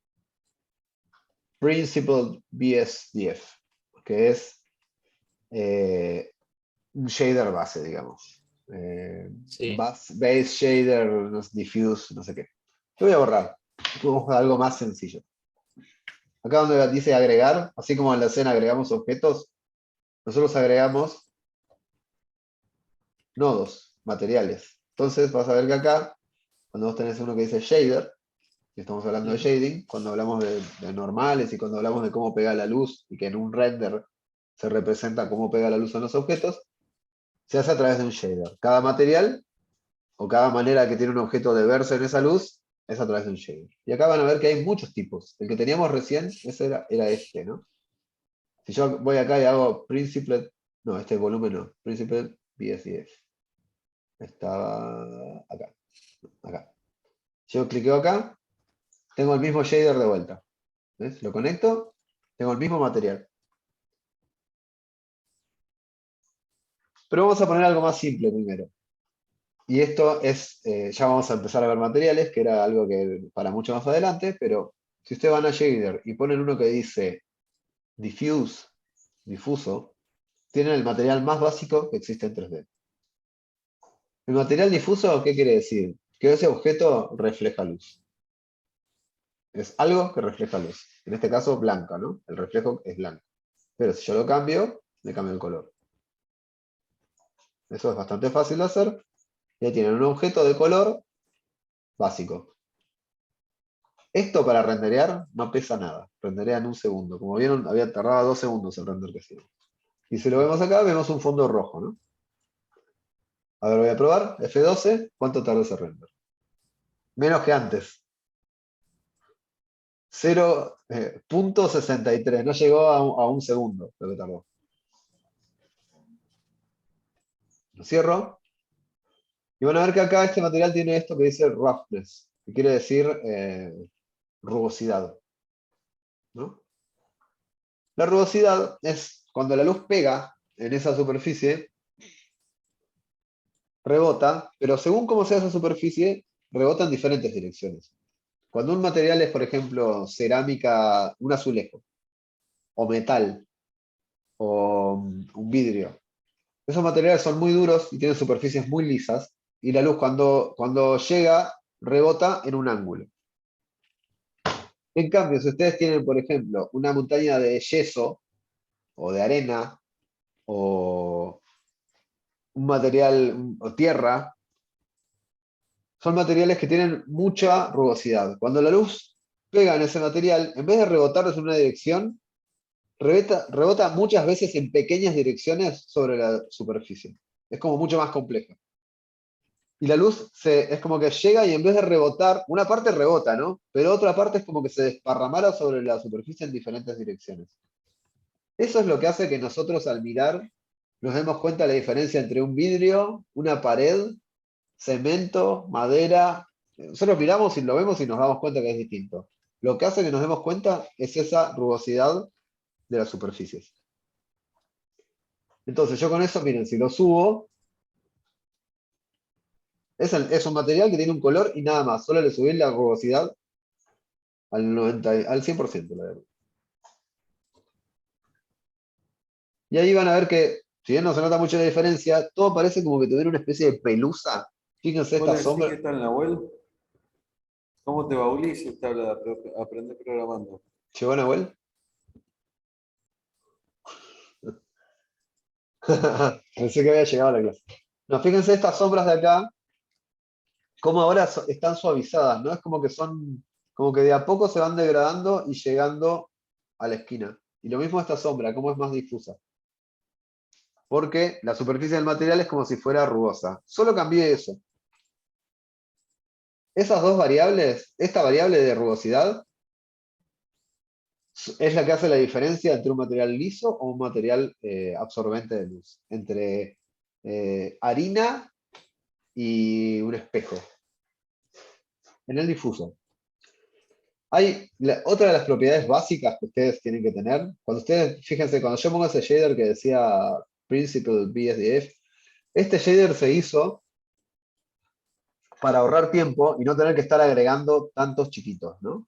Principal BSDF, que es un shader base, digamos. sí. Base shader, no sé, diffuse, no sé qué. Lo voy a borrar. Vamos a algo más sencillo. Acá donde dice agregar, así como en la escena agregamos objetos, nosotros agregamos nodos, materiales. Entonces vas a ver que acá, cuando vos tenés uno que dice shader, y estamos hablando de Mm. shading, cuando hablamos de normales y cuando hablamos de cómo pega la luz y que en un render se representa cómo pega la luz en los objetos, se hace a través de un shader. Cada material o cada manera que tiene un objeto de verse en esa luz es a través de un shader. Y acá van a ver que hay muchos tipos. El que teníamos recién, ese era este, ¿no? Si yo voy acá y hago Principal, no, este volumen no, Principal BSDF. Estaba acá, acá. Yo cliqueo acá, tengo el mismo shader de vuelta. ¿Ves? Lo conecto, tengo el mismo material. Pero vamos a poner algo más simple primero. Y esto es, ya vamos a empezar a ver materiales, que era algo que para mucho más adelante, pero si ustedes van a shader y ponen uno que dice diffuse, difuso, tienen el material más básico que existe en 3D. El material difuso, ¿qué quiere decir? Que ese objeto refleja luz. Es algo que refleja luz. En este caso, blanca, ¿no? El reflejo es blanco. Pero si yo lo cambio, le cambio el color. Eso es bastante fácil de hacer. Ya tienen un objeto de color básico. Esto para renderear no pesa nada. Renderea en un segundo. Como vieron, había tardado 2 segundos el render que hacía. Y si lo vemos acá, vemos un fondo rojo, ¿no? A ver, voy a probar. F12. ¿Cuánto tardó ese render? Menos que antes. 0.63. No llegó a un segundo lo que tardó. Lo cierro. Y van a ver que acá este material tiene esto que dice roughness, que quiere decir rugosidad, ¿no? La rugosidad es cuando la luz pega en esa superficie, rebota, pero según cómo sea esa superficie, rebota en diferentes direcciones. Cuando un material es, por ejemplo, cerámica, un azulejo, o metal, o un vidrio, esos materiales son muy duros y tienen superficies muy lisas, y la luz cuando llega, rebota en un ángulo. En cambio, si ustedes tienen, por ejemplo, una montaña de yeso, o de arena, o un material, o tierra, son materiales que tienen mucha rugosidad. Cuando la luz pega en ese material, en vez de rebotar en una dirección, rebota muchas veces en pequeñas direcciones sobre la superficie. Es como mucho más complejo. Y la luz es como que llega y en vez de rebotar, una parte rebota, ¿no? Pero otra parte es como que se desparramara sobre la superficie en diferentes direcciones. Eso es lo que hace que nosotros al mirar nos demos cuenta de la diferencia entre un vidrio, una pared, cemento, madera. Nosotros miramos y lo vemos y nos damos cuenta que es distinto. Lo que hace que nos demos cuenta es esa rugosidad de las superficies. Entonces yo con eso, miren, si lo subo, es un material que tiene un color y nada más. Solo le subí la rugosidad al 100%, la verdad. Y ahí van a ver que, si bien no se nota mucho la diferencia, todo parece como que tuviera una especie de pelusa. Fíjense esta Hola, sí, sombra. ¿qué tal, Nahuel? ¿Cómo te va, Ulises? Te habla de Aprender Programando. ¿Llegó Nahuel? Pensé que había llegado a la clase. No, fíjense estas sombras de acá, cómo ahora están suavizadas, ¿no? Es como que son como que de a poco se van degradando y llegando a la esquina. Y lo mismo esta sombra, cómo es más difusa. Porque la superficie del material es como si fuera rugosa. Solo cambié eso. Esas dos variables, esta variable de rugosidad, es la que hace la diferencia entre un material liso o un material absorbente de luz. Entre harina y un espejo. En el difuso. Hay otra de las propiedades básicas que ustedes tienen que tener. Cuando ustedes, fíjense, cuando yo pongo ese shader que decía Principal BSDF, este shader se hizo para ahorrar tiempo y no tener que estar agregando tantos chiquitos, ¿no?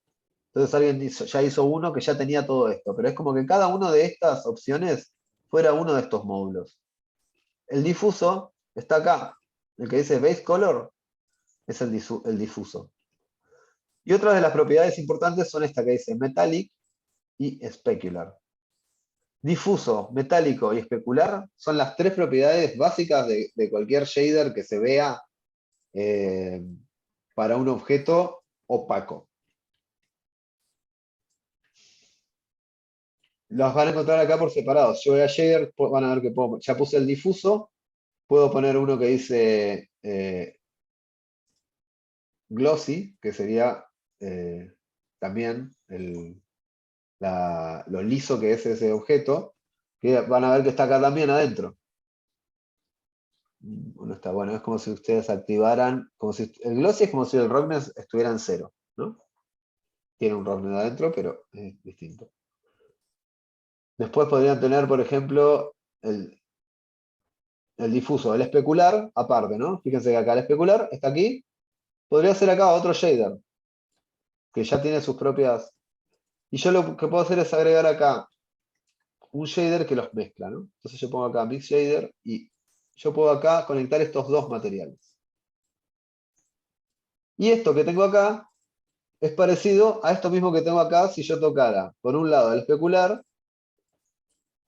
Entonces alguien ya hizo uno que ya tenía todo esto, pero es como que cada una de estas opciones fuera uno de estos módulos. El difuso está acá. El que dice Base Color es el difuso. Y otras de las propiedades importantes son esta que dice Metallic y Specular. Difuso, metálico y especular son las tres propiedades básicas de cualquier shader que se vea para un objeto opaco. Las van a encontrar acá por separados. Yo voy a shader, van a ver que ya puse el difuso, puedo poner uno que dice glossy, que sería también lo liso que es ese objeto, que van a ver que está acá también adentro. Bueno, está bueno, es como si ustedes activaran, el glossy es como si el roughness estuviera en 0, ¿no? Tiene un roughness adentro, pero es distinto. Después podrían tener, por ejemplo, el difuso, el especular, aparte, ¿no? Fíjense que acá el especular está aquí. Podría ser acá otro shader, que ya tiene sus propias. Y yo lo que puedo hacer es agregar acá un shader que los mezcla, ¿no? Entonces yo pongo acá Mix Shader y yo puedo acá conectar estos dos materiales. Y esto que tengo acá es parecido a esto mismo que tengo acá si yo tocara, por un lado, el especular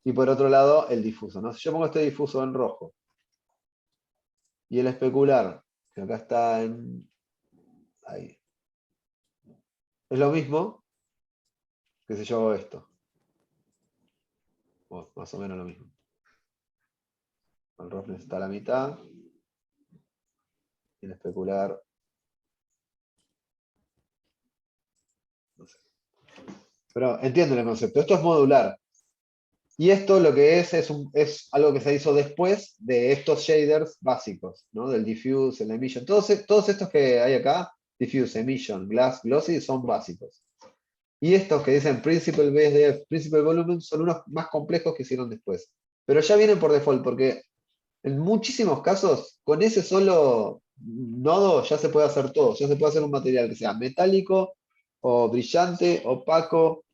y por otro lado, el difuso, ¿no? Si yo pongo este difuso en rojo y el especular, que acá está en... ahí. Es lo mismo que si yo hago esto. O más o menos lo mismo. El roughness está a la mitad. Y el especular... no sé. Pero entienden el concepto. Esto es modular. Y esto lo que es algo que se hizo después de estos shaders básicos, ¿no? Del diffuse, el emission. Todos estos que hay acá, diffuse, emission, glass, glossy, son básicos. Y estos que dicen Principal BSDF, Principal Volume, son unos más complejos que hicieron después. Pero ya vienen por default, porque en muchísimos casos, con ese solo nodo ya se puede hacer todo. Ya se puede hacer un material que sea metálico, o brillante, opaco,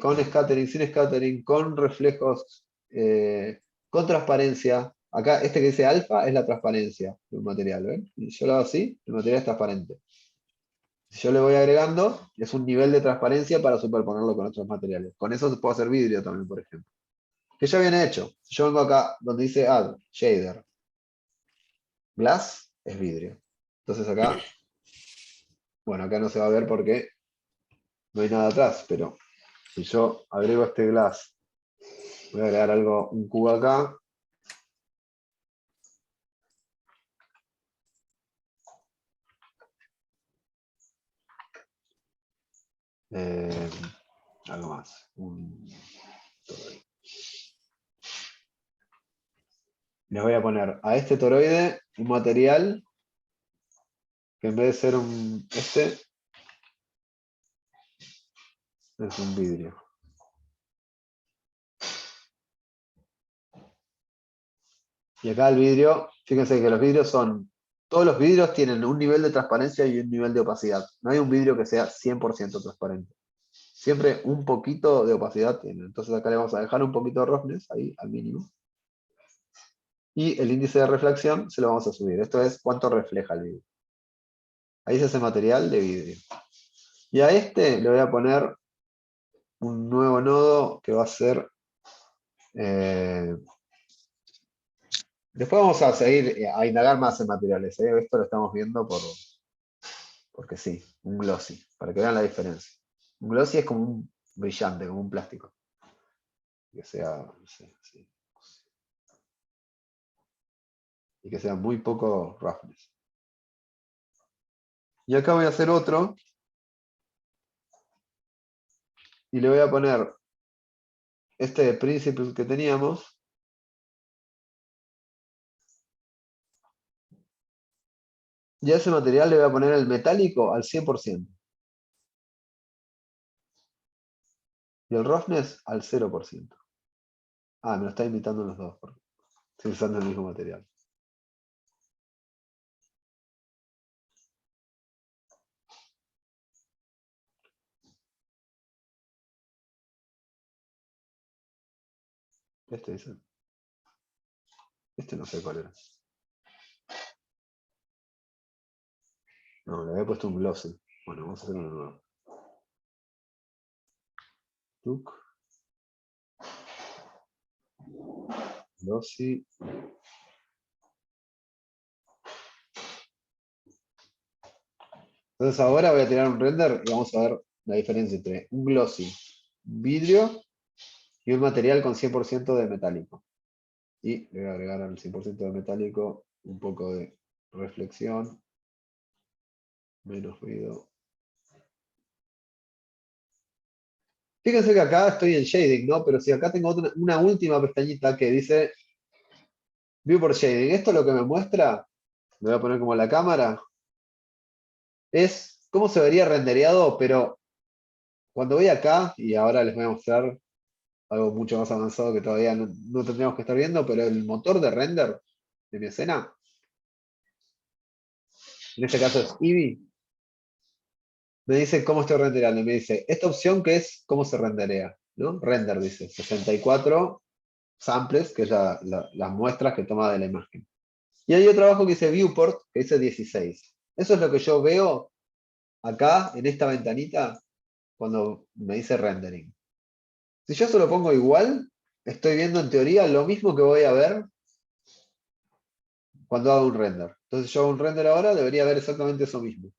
con scattering, sin scattering, con reflejos, con transparencia. Acá, este que dice alfa es la transparencia de un material, ¿ven? Y yo lo hago así, el material es transparente. Si yo le voy agregando, es un nivel de transparencia para superponerlo con otros materiales. Con eso se puede hacer vidrio también, por ejemplo. Que ya viene hecho. Si yo vengo acá donde dice Add, Shader, Glass, es vidrio. Entonces acá, bueno, acá no se va a ver porque no hay nada atrás, pero si yo agrego este Glass, voy a agregar algo, un cubo acá. Algo más. Les voy a poner a este toroide un material que en vez de ser es un vidrio. Y acá el vidrio, fíjense que los vidrios todos los vidrios tienen un nivel de transparencia y un nivel de opacidad. No hay un vidrio que sea 100% transparente. Siempre un poquito de opacidad tiene. Entonces acá le vamos a dejar un poquito de roughness, ahí al mínimo. Y el índice de reflexión se lo vamos a subir. Esto es cuánto refleja el vidrio. Ahí es ese material de vidrio. Y a este le voy a poner un nuevo nodo que va a ser... después vamos a seguir a indagar más en materiales. Esto lo estamos viendo porque sí, un glossy. para que vean la diferencia. Un glossy es como un brillante, como un plástico. Que sea, no sé, así. Y que sea muy poco roughness. Y acá voy a hacer otro. Y le voy a poner este principal que teníamos. Y a ese material le voy a poner el metálico al 100%. Y el roughness al 0%. Ah, me lo está imitando los dos, porque estoy usando el mismo material. Este dice. Este no sé cuál era. No, le había puesto un glossy. Bueno, vamos a hacer uno nuevo. Tuc. Glossy. Entonces ahora voy a tirar un render y vamos a ver la diferencia entre un glossy, vidrio y un material con 100% de metálico. Y le voy a agregar al 100% de metálico un poco de reflexión, menos ruido. Fíjense que acá estoy en shading, ¿no? Pero si acá tengo una última pestañita que dice Viewport Shading, esto lo que me muestra, me voy a poner como la cámara, es cómo se vería rendereado, pero cuando voy acá, y ahora les voy a mostrar algo mucho más avanzado que todavía no tendríamos que estar viendo, pero el motor de render de mi escena, en este caso es Eevee, me dice cómo estoy rendereando, y me dice, esta opción que es cómo se renderea, ¿no? Render, dice, 64 samples, que es las muestras que toma de la imagen. Y hay otro abajo que dice Viewport, que dice 16. Eso es lo que yo veo acá, en esta ventanita, cuando me dice rendering. Si yo se lo pongo igual, estoy viendo en teoría lo mismo que voy a ver cuando hago un render. Entonces yo hago un render ahora, debería ver exactamente eso mismo.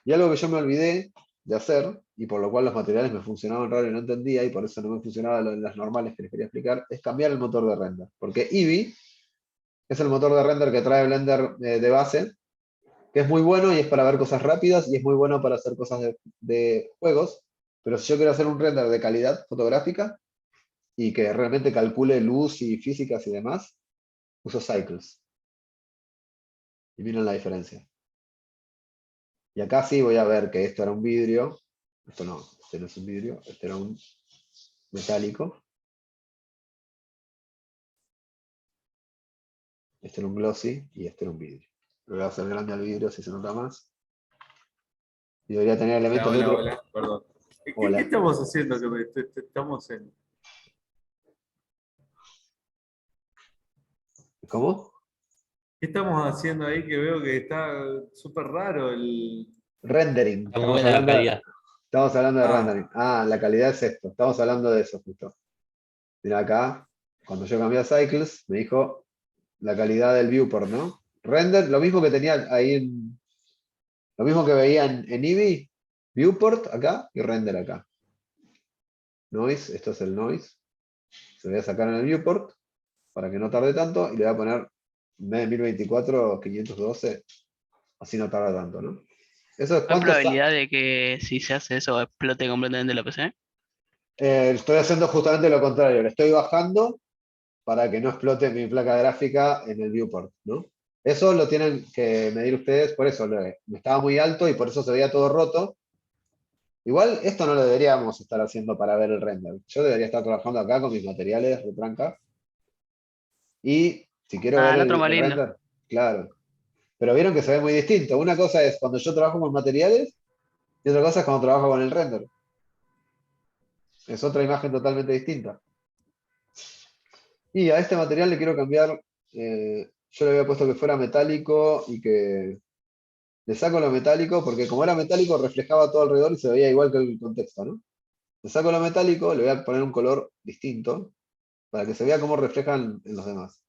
Y algo que yo me olvidé de hacer, y por lo cual los materiales me funcionaban raro y no entendía, y por eso no me funcionaba lo de las normales que les quería explicar, es cambiar el motor de render. Porque Eevee es el motor de render que trae Blender de base, que es muy bueno y es para ver cosas rápidas y es muy bueno para hacer cosas de juegos. Pero si yo quiero hacer un render de calidad fotográfica y que realmente calcule luz y físicas y demás, uso Cycles. Y miren la diferencia. Y acá sí voy a ver que esto era un vidrio. Esto no, este no es un vidrio, este era un metálico. Este era un glossy y este era un vidrio. Lo voy a hacer grande al vidrio si se nota más. Y debería tener elementos de Hola, otro. hola, perdón. ¿Qué Hola. estamos haciendo? Estamos en. ¿Cómo? ¿Qué estamos haciendo ahí que veo que está súper raro el. Rendering. Está muy buena la calidad. Estamos hablando de Ah. rendering. Ah, la calidad es esto. Estamos hablando de eso justo. Mira acá, cuando yo cambié a Cycles, me dijo la calidad del viewport, ¿no? Render, lo mismo que tenía ahí lo mismo que veía en Eevee, viewport acá y render acá. Noise, esto es el noise. Se lo voy a sacar en el viewport para que no tarde tanto y le voy a poner en vez de 1024, 512, así no tarda tanto, ¿no? Eso es ¿Hay cuánto probabilidad de que si se hace eso explote completamente la PC? estoy haciendo justamente lo contrario, le estoy bajando para que no explote mi placa gráfica en el viewport, ¿no? Eso lo tienen que medir ustedes, por eso me estaba muy alto y por eso se veía todo roto. Igual esto no lo deberíamos estar haciendo para ver el render. Yo debería estar trabajando acá con mis materiales retranca. Y si quiero Ah, ver el otro el, más el lindo. render, claro. Pero vieron que se ve muy distinto. Una cosa es cuando yo trabajo con materiales y otra cosa es cuando trabajo con el render. Es otra imagen totalmente distinta. Y a este material le quiero cambiar, yo le había puesto que fuera metálico y que le saco lo metálico porque como era metálico reflejaba todo alrededor y se veía igual que el contexto, ¿no? Le saco lo metálico, le voy a poner un color distinto para que se vea cómo reflejan en los demás.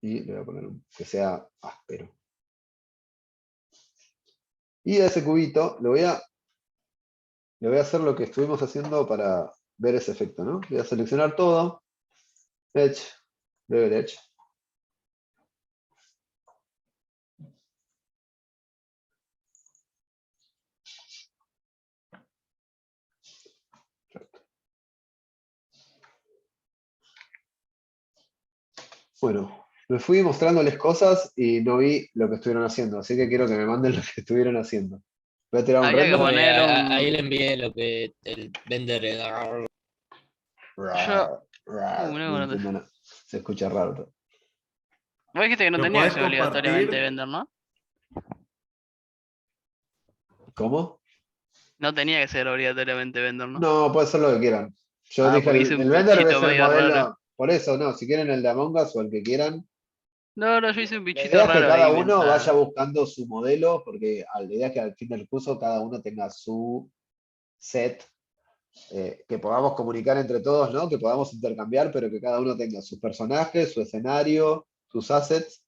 Y le voy a poner que sea áspero. Y a ese cubito le voy a hacer lo que estuvimos haciendo para ver ese efecto, ¿no? Voy a seleccionar todo. Edge, Bevel Edge. Bueno, me fui mostrándoles cosas y no vi lo que estuvieron haciendo, así que quiero que me manden lo que estuvieron haciendo. Voy a tirar un Había que render. poner Ahí un. le envié lo que el vender. Rar, rar, Una no buena- entiendo nada. Se escucha raro todo. Vos dijiste que no ¿Lo tenía que podés ser obligatoriamente compartir? vender, ¿no? ¿Cómo? No tenía que ser obligatoriamente vender, ¿no? No, puede ser lo que quieran. Yo Ah, dije, porque hice el un vender bichito es el medio raro. modelo. Por eso, no, si quieren el de Among Us o el que quieran. No, yo hice un La bichito idea es que raro cada ahí uno vaya mientras. buscando su modelo, porque la idea es que al fin del curso cada uno tenga su set, que podamos comunicar entre todos, ¿no? Que podamos intercambiar, pero que cada uno tenga sus personajes, su escenario, sus assets,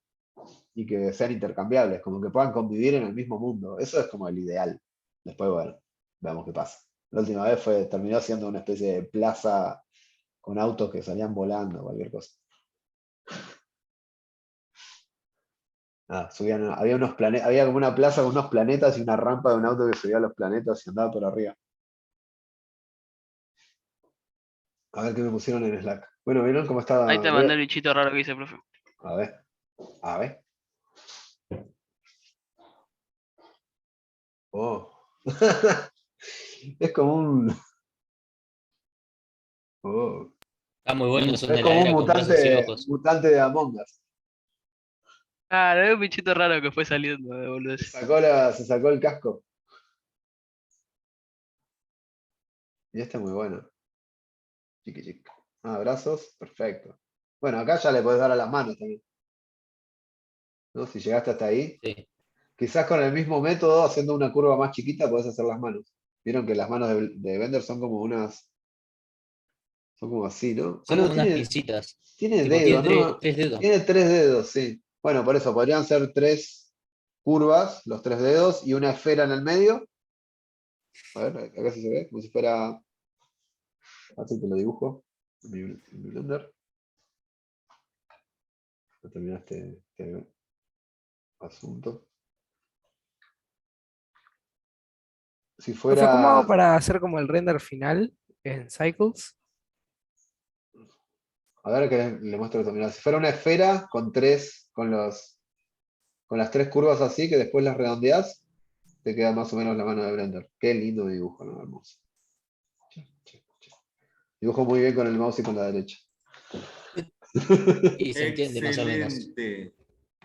y que sean intercambiables, como que puedan convivir en el mismo mundo. Eso es como el ideal. Después, bueno, veamos qué pasa. La última vez terminó siendo una especie de plaza con autos que salían volando, cualquier cosa. Había unos planetas, había como una plaza con unos planetas y una rampa de un auto que subía a los planetas y andaba por arriba. A ver qué me pusieron en Slack. Bueno, ¿vieron cómo estaba? Ahí te mandé el bichito raro que hice, profe. A ver, a ver. Oh. Es como un. Oh. Está muy bueno, son Es de la como un era con brazos y ojos. mutante de Among Us. Ah, era un bichito raro que fue saliendo de boludo. Se sacó el casco. Y este es muy bueno. Chiqui, chiqui. Ah, brazos, perfecto. Bueno, acá ya le podés dar a las manos también. ¿No? Si llegaste hasta ahí. Sí. Quizás con el mismo método, haciendo una curva más chiquita, podés hacer las manos. Vieron que las manos de Bender son como unas. Son como así, ¿no? Ah, Son no, como unas tiene pincitas. Tipo, dedos, tiene ¿no? tres dedos. Tiene 3 dedos, sí. Bueno, por eso podrían ser 3 curvas, los 3 dedos, y una esfera en el medio. A ver, acá sí se ve, como si fuera. Así te lo dibujo. En mi Blender. Ya terminaste este asunto. Si Profe, ¿cómo hago fuera. para hacer como el render final en Cycles? A ver que le muestro también. Si fuera una esfera con las 3 curvas así, que después las redondeás, te queda más o menos la mano de Blender. Qué lindo dibujo, ¿no? Hermoso. Dibujo muy bien con el mouse y con la derecha. Y se entiende más o menos.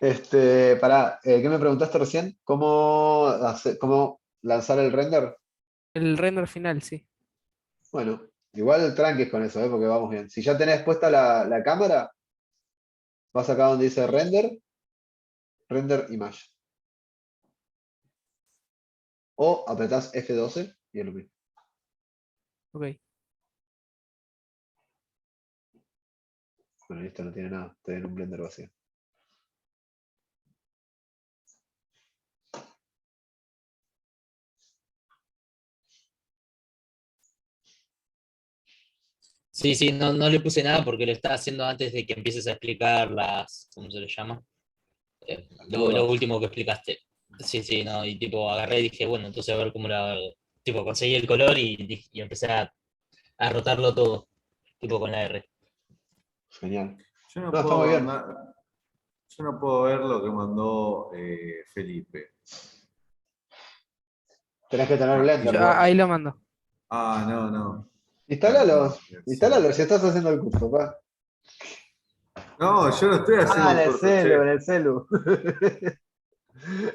Excelente. Pará, ¿qué me preguntaste recién? ¿Cómo lanzar el render? El render final, sí. Bueno, igual tranques con eso, porque vamos bien. Si ya tenés puesta la cámara, vas acá donde dice render image. O apretás F12 y es lo mismo. Ok. Bueno, esto no tiene nada, estoy en un Blender vacío. Sí, sí, no le puse nada porque lo estaba haciendo antes de que empieces a explicar ¿cómo se le llama? Lo último que explicaste. Sí, sí, no, y tipo agarré y dije, bueno, entonces a ver cómo la hago. Tipo, conseguí el color y empecé a rotarlo todo, tipo con la R. Genial. Yo No, está muy bien. Yo no puedo ver lo que mandó Felipe. Tenés que tener Blender. vos. Ahí lo mando. Ah, no. Instálalo, Bien, instálalo, si estás haciendo el curso, pa. No, yo no estoy haciendo En el el curso, celu, che. en el celu. Yo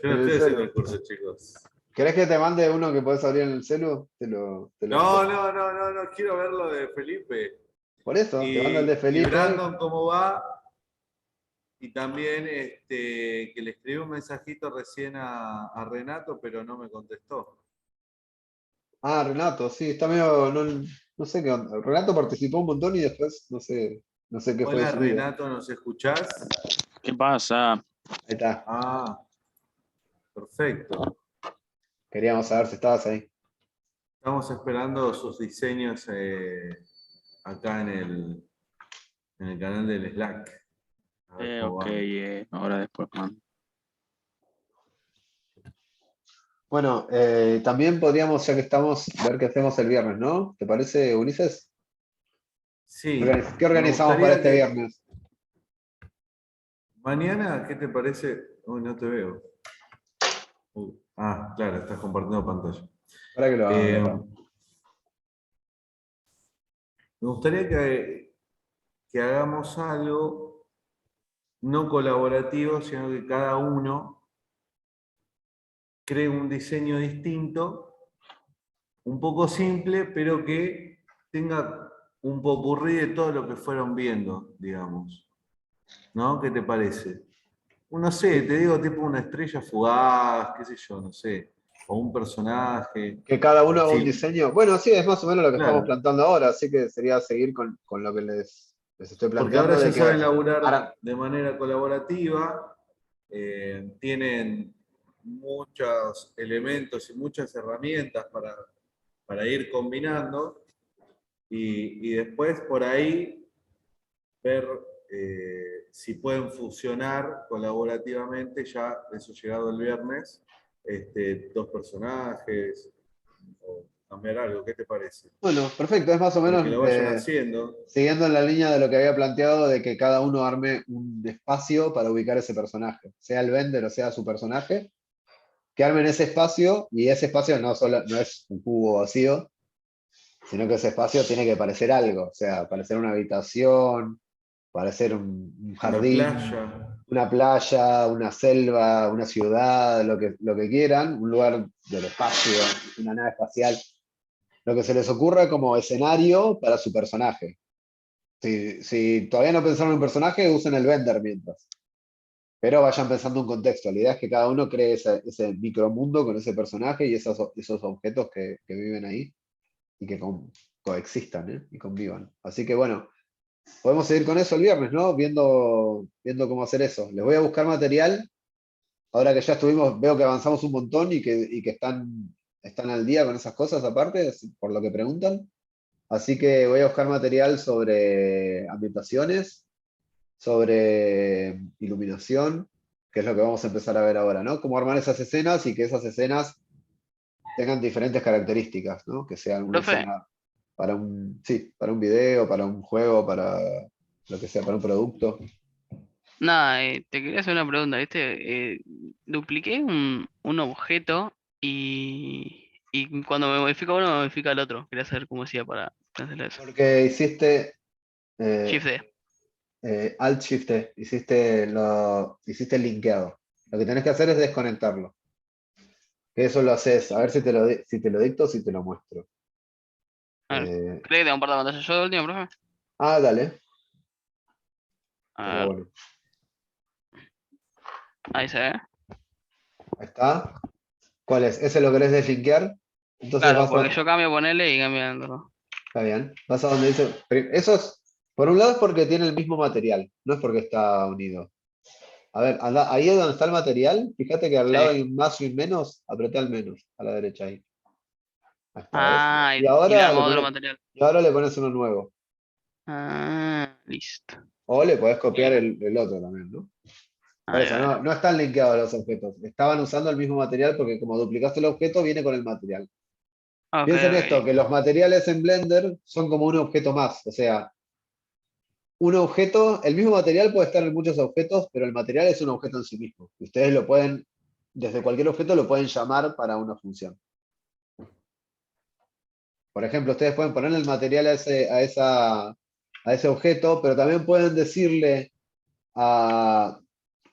no En el estoy haciendo celu. el curso, chicos. ¿Querés que te mande uno que podés abrir en el celu? Te lo No, quiero ver lo de Felipe. Por eso, te mando el de Y Felipe. Brandon, ¿cómo va? Y también que le escribí un mensajito recién a Renato, pero no me contestó. Ah, Renato, sí, está medio. No sé qué onda. Renato participó un montón y después no sé qué fue de Hola su vida. Renato, ¿nos escuchás? ¿Qué pasa? Ahí está. Ah, perfecto. Queríamos saber si estabas ahí. Estamos esperando sus diseños acá en el canal del Slack. A ver cómo Ok, vamos. ahora después, man. Bueno, también podríamos, ya que estamos, ver qué hacemos el viernes, ¿no? ¿Te parece, Ulises? Sí, ¿Qué me organizamos para gustaría este que viernes? mañana, ¿qué te parece? Uy, no te veo. Claro, estás compartiendo pantalla. Para que lo Eh, abra acá. Me gustaría que hagamos algo no colaborativo, sino que cada uno cree un diseño distinto, un poco simple, pero que tenga un popurrí de todo lo que fueron viendo, digamos. ¿No? ¿Qué te parece? No sé, te digo tipo una estrella fugaz, qué sé yo, no sé. O un personaje. Que cada uno haga un Sí, diseño. Bueno, sí, es más o menos lo que estamos claro. planteando ahora, así que sería seguir con lo que les estoy Porque ahora planteando ya de que saben laburar ahora, de manera colaborativa, tienen muchos elementos y muchas herramientas para ir combinando y después por ahí ver si pueden fusionar colaborativamente, ya eso llegado el viernes, dos personajes o cambiar algo. ¿Qué te parece? bueno, perfecto, es más o Pero que menos lo vayan haciendo. siguiendo en la línea de lo que había planteado de que cada uno arme un espacio para ubicar ese personaje, sea el vender o sea su personaje, que armen ese espacio y ese espacio no es un cubo vacío, sino que ese espacio tiene que parecer algo, o sea, parecer una habitación, parecer un Una jardín, playa. una playa, una selva, una ciudad, lo que quieran, un lugar del espacio, una nave espacial, lo que se les ocurra como escenario para su personaje. Si todavía no pensaron en un personaje, usen el vender mientras. Pero vayan pensando un contexto. La idea es que cada uno cree ese micromundo con ese personaje y esos objetos que viven ahí y que coexistan, ¿eh? Y convivan. Así que bueno, podemos seguir con eso el viernes, ¿no? Viendo cómo hacer eso. Les voy a buscar material. Ahora que ya estuvimos, veo que avanzamos un montón y que están al día con esas cosas aparte, por lo que preguntan. Así que voy a buscar material sobre ambientaciones, sobre iluminación, que es lo que vamos a empezar a ver ahora, ¿no? Cómo armar esas escenas y que esas escenas tengan diferentes características, ¿no? Que sean una Profe, escena sí, para un video, para un juego, para lo que sea, para un producto. nada, te quería hacer una pregunta, ¿viste? Dupliqué un objeto y cuando me modifica uno, me modifica el otro. Quería saber cómo hacía para cancelar eso. Porque hiciste Shift eh, D. Alt Shift T, hiciste el linkeado. Lo que tenés que hacer es desconectarlo. Que eso lo haces, a ver si te lo dicto o si te lo muestro. A ver, Eh, ¿cree que tengo un par de pantallas yo de último, profe? dale, estaría A ver, bueno. ahí se ve. Ahí está. ¿Cuál es? ¿Ese lo querés deslinkear? Entonces Claro, porque yo cambio ponerle y cambiando. está bien, vas a donde dice, eso es, por un lado es porque tiene el mismo material, no es porque está unido. A ver, ahí es donde está el material, fíjate que al lado Sí. hay un más y un menos, apreté al menos, a la derecha ahí. Ahí está, ¿ves? Ah, Y y le ahora armo otro material. le pones uno nuevo. Ah, listo. O le podés copiar Bien. el otro también, ¿no? Por Ahí eso, va. no están linkeados los objetos. Estaban usando el mismo material porque como duplicaste el objeto, viene con el material. Ok, Piensen esto, ok. que los materiales en Blender son como un objeto más. O sea, un objeto, el mismo material puede estar en muchos objetos, pero el material es un objeto en sí mismo. Y ustedes lo pueden, desde cualquier objeto lo pueden llamar para una función. Por ejemplo, ustedes pueden poner el material a ese objeto, pero también pueden decirle a,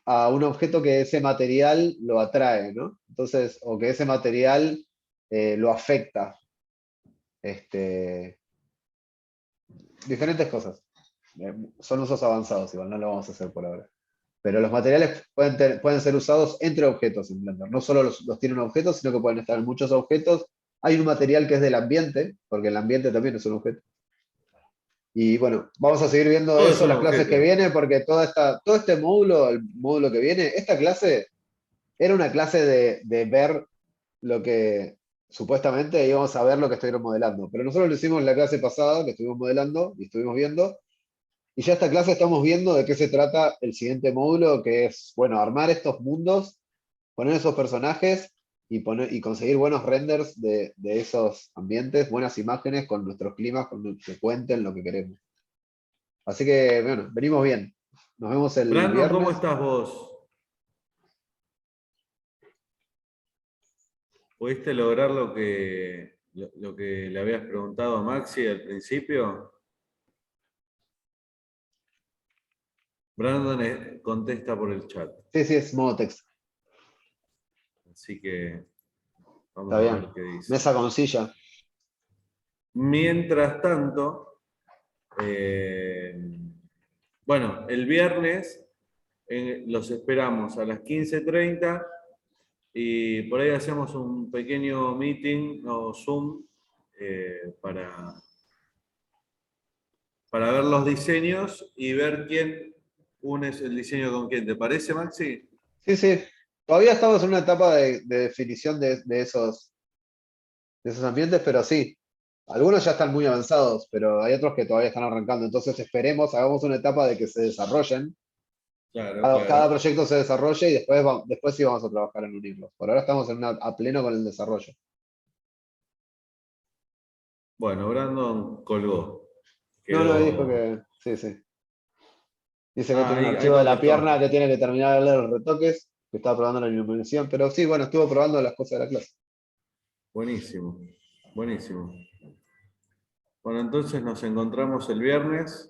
a un objeto que ese material lo atrae, ¿no? Entonces, o que ese material lo afecta. Este, diferentes cosas. Son usos avanzados, igual no lo vamos a hacer por ahora. Pero los materiales pueden ser usados entre objetos en Blender. No solo los tiene un objeto, sino que pueden estar en muchos objetos. Hay un material que es del ambiente, porque el ambiente también es un objeto. Y bueno, vamos a seguir viendo Todos eso son las clases que objetos. vienen, porque todo este módulo, el módulo que viene, esta clase era una clase de ver lo que supuestamente íbamos a ver lo que estuvieron modelando. Pero nosotros lo hicimos la clase pasada, que estuvimos modelando y estuvimos viendo. Y ya esta clase estamos viendo de qué se trata el siguiente módulo, que es, bueno, armar estos mundos, poner esos personajes y conseguir buenos renders de esos ambientes, buenas imágenes con nuestros climas, que cuenten lo que queremos. Así que, bueno, venimos bien. Nos vemos el Brandon, ¿cómo viernes. estás vos? ¿Pudiste lograr lo que le habías preguntado a Maxi al principio? Brandon contesta por el chat, Sí, sí, es modo texto. así que vamos Está a bien. ver qué dice. Mesa con silla. Mientras tanto, bueno, el viernes los esperamos a las 15:30 y por ahí hacemos un pequeño meeting o Zoom para ver los diseños y ver quién une el diseño con quién. ¿Te parece, Maxi? Sí, sí. Todavía estamos en una etapa de definición de esos ambientes, pero sí. Algunos ya están muy avanzados, pero hay otros que todavía están arrancando. Entonces esperemos, hagamos una etapa de que se desarrollen. Claro, Cada claro. proyecto se desarrolle y después sí vamos a trabajar en unirlos. Por ahora estamos a pleno con el desarrollo. Bueno, Brandon colgó. No, no, dijo Quedó. que sí, sí. Dice que tiene un Ahí archivo de la pierna contestó. que tiene que terminar de leer los retoques, que estaba probando la iluminación, pero sí, bueno, estuvo probando las cosas de la clase. Buenísimo, buenísimo. Bueno, entonces nos encontramos el viernes.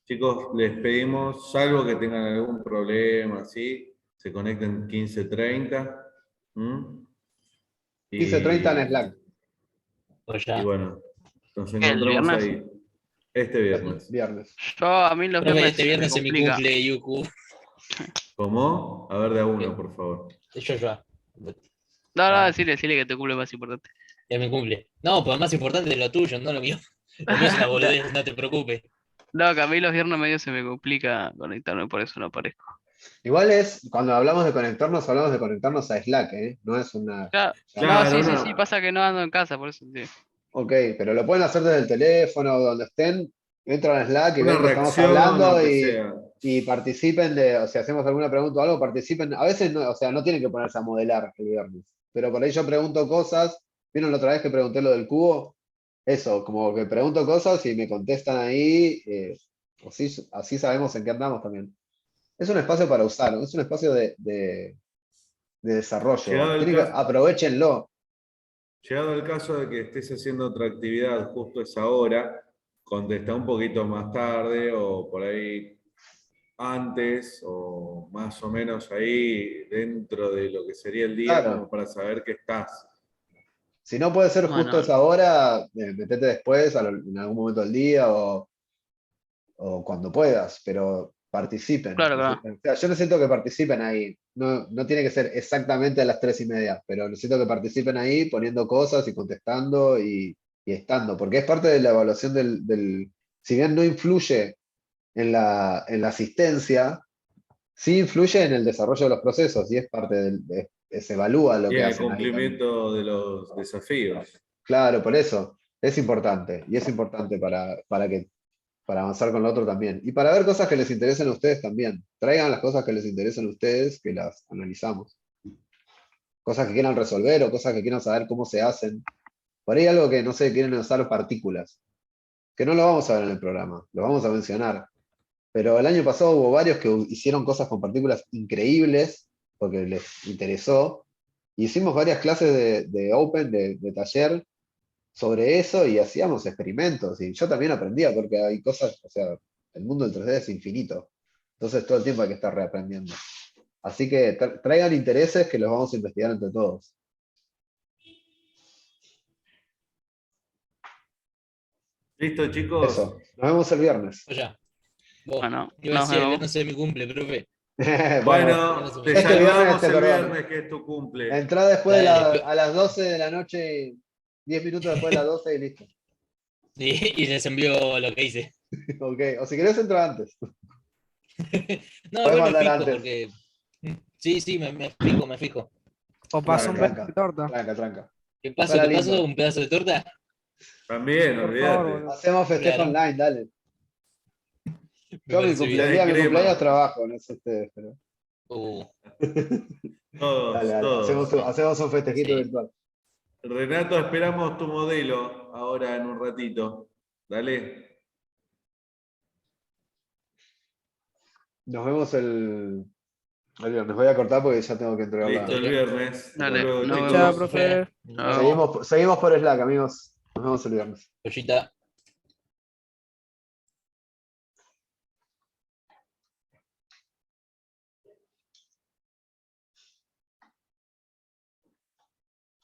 Chicos, les pedimos, salvo que tengan algún problema, ¿sí? Se conecten 15:30. ¿Mm? 15:30 en Y, Slack, Pues y ya. bueno, nos ¿El encontramos viernes? ahí este viernes. viernes. A mí los Profe, viernes este se me viernes es mi complica. cumple, Yuku. ¿Cómo? A ver de a uno, por favor. Yo ya. No, Ah, decirle que tu cumple es más importante. es mi cumple. No, pues más importante es lo tuyo, no lo mío. Lo mío es una No, boludez, no te preocupes. no, que a mí los viernes medio se me complica conectarme, por eso no aparezco. Igual cuando hablamos de conectarnos a Slack, ¿eh? No es una Claro, no, llamada. Claro, sí, no. pasa que no ando en casa, por eso sí. Ok, pero lo pueden hacer desde el teléfono o donde estén, entran a Slack y Una ven que estamos reacción, hablando aunque sea. y participen o si hacemos alguna pregunta o algo, participen. A veces no, o sea, no tienen que ponerse a modelar el viernes, pero por ahí yo pregunto cosas. ¿Vieron la otra vez que pregunté lo del cubo? Eso, como que pregunto cosas y me contestan ahí, así sabemos en qué andamos también. Es un espacio para usar, es un espacio de desarrollo. Llegado el caso, Aprovechenlo. Llegado el caso de que estés haciendo otra actividad justo a esa hora, contesta un poquito más tarde o por ahí antes o más o menos ahí dentro de lo que sería el día como Claro. para saber que estás. Si no puede ser justo Bueno, esa hora, metete después, en algún momento del día o cuando puedas, pero participen. claro, claro. O sea, yo necesito que participen ahí. No, no tiene que ser exactamente a las 3:30, pero necesito que participen ahí poniendo cosas y contestando y estando, porque es parte de la evaluación si bien no influye en la asistencia, sí influye en el desarrollo de los procesos y es parte se evalúa lo Y que en el hacen ahí también. cumplimiento de los desafíos. Claro, por eso. Es importante. Y es importante para avanzar con lo otro también. Y para ver cosas que les interesen a ustedes también. Traigan las cosas que les interesen a ustedes, que las analizamos. Cosas que quieran resolver o cosas que quieran saber cómo se hacen. Por ahí algo que no sé, quieren usar partículas. Que no lo vamos a ver en el programa, lo vamos a mencionar. Pero el año pasado hubo varios que hicieron cosas con partículas increíbles, porque les interesó. Hicimos varias clases de Open, de taller, sobre eso y hacíamos experimentos. Y yo también aprendía, porque hay cosas, o sea, el mundo del 3D es infinito. Entonces todo el tiempo hay que estar reaprendiendo. Así que traigan intereses que los vamos a investigar entre todos. ¿Listo, chicos? Eso. Nos vemos el viernes. Pues ya. Vos, Bueno, iba a nos decir el vemos. viernes es mi cumple, profe. Bueno, Bueno, te este viernes saludamos te el perdono. viernes que es tu cumple. Entrá después Dale, a las 12 de la noche, 10 minutos después de las 12 y listo. y les envío lo que hice. Ok, o si querés entro antes. No, Podés igual me mandar fijo antes. porque. Sí, sí, me fijo, me fijo. O pasó un Tranca, pedazo de torta. tranca. ¿Qué Pasala paso? ¿Qué paso? lindo. ¿Un pedazo de torta? También, Por favor, olvídate. boludo. Hacemos festejo Claro. online, dale. Me Yo parece Ya el bien. día hay de mi crema. cumpleaños trabajo, no sé ustedes, pero. Dale, Todos, todos. hacemos un festejito Sí. virtual. Renato, esperamos tu modelo ahora en un ratito. Dale. Nos vemos el viernes. Voy a cortar porque ya tengo que entregar Listo, el Dale. viernes. Hasta Dale, luego, nos chicos. Chao, vemos. profe. Nos Chao. vemos. Seguimos por Slack, amigos. Nos vemos el viernes. Joyita.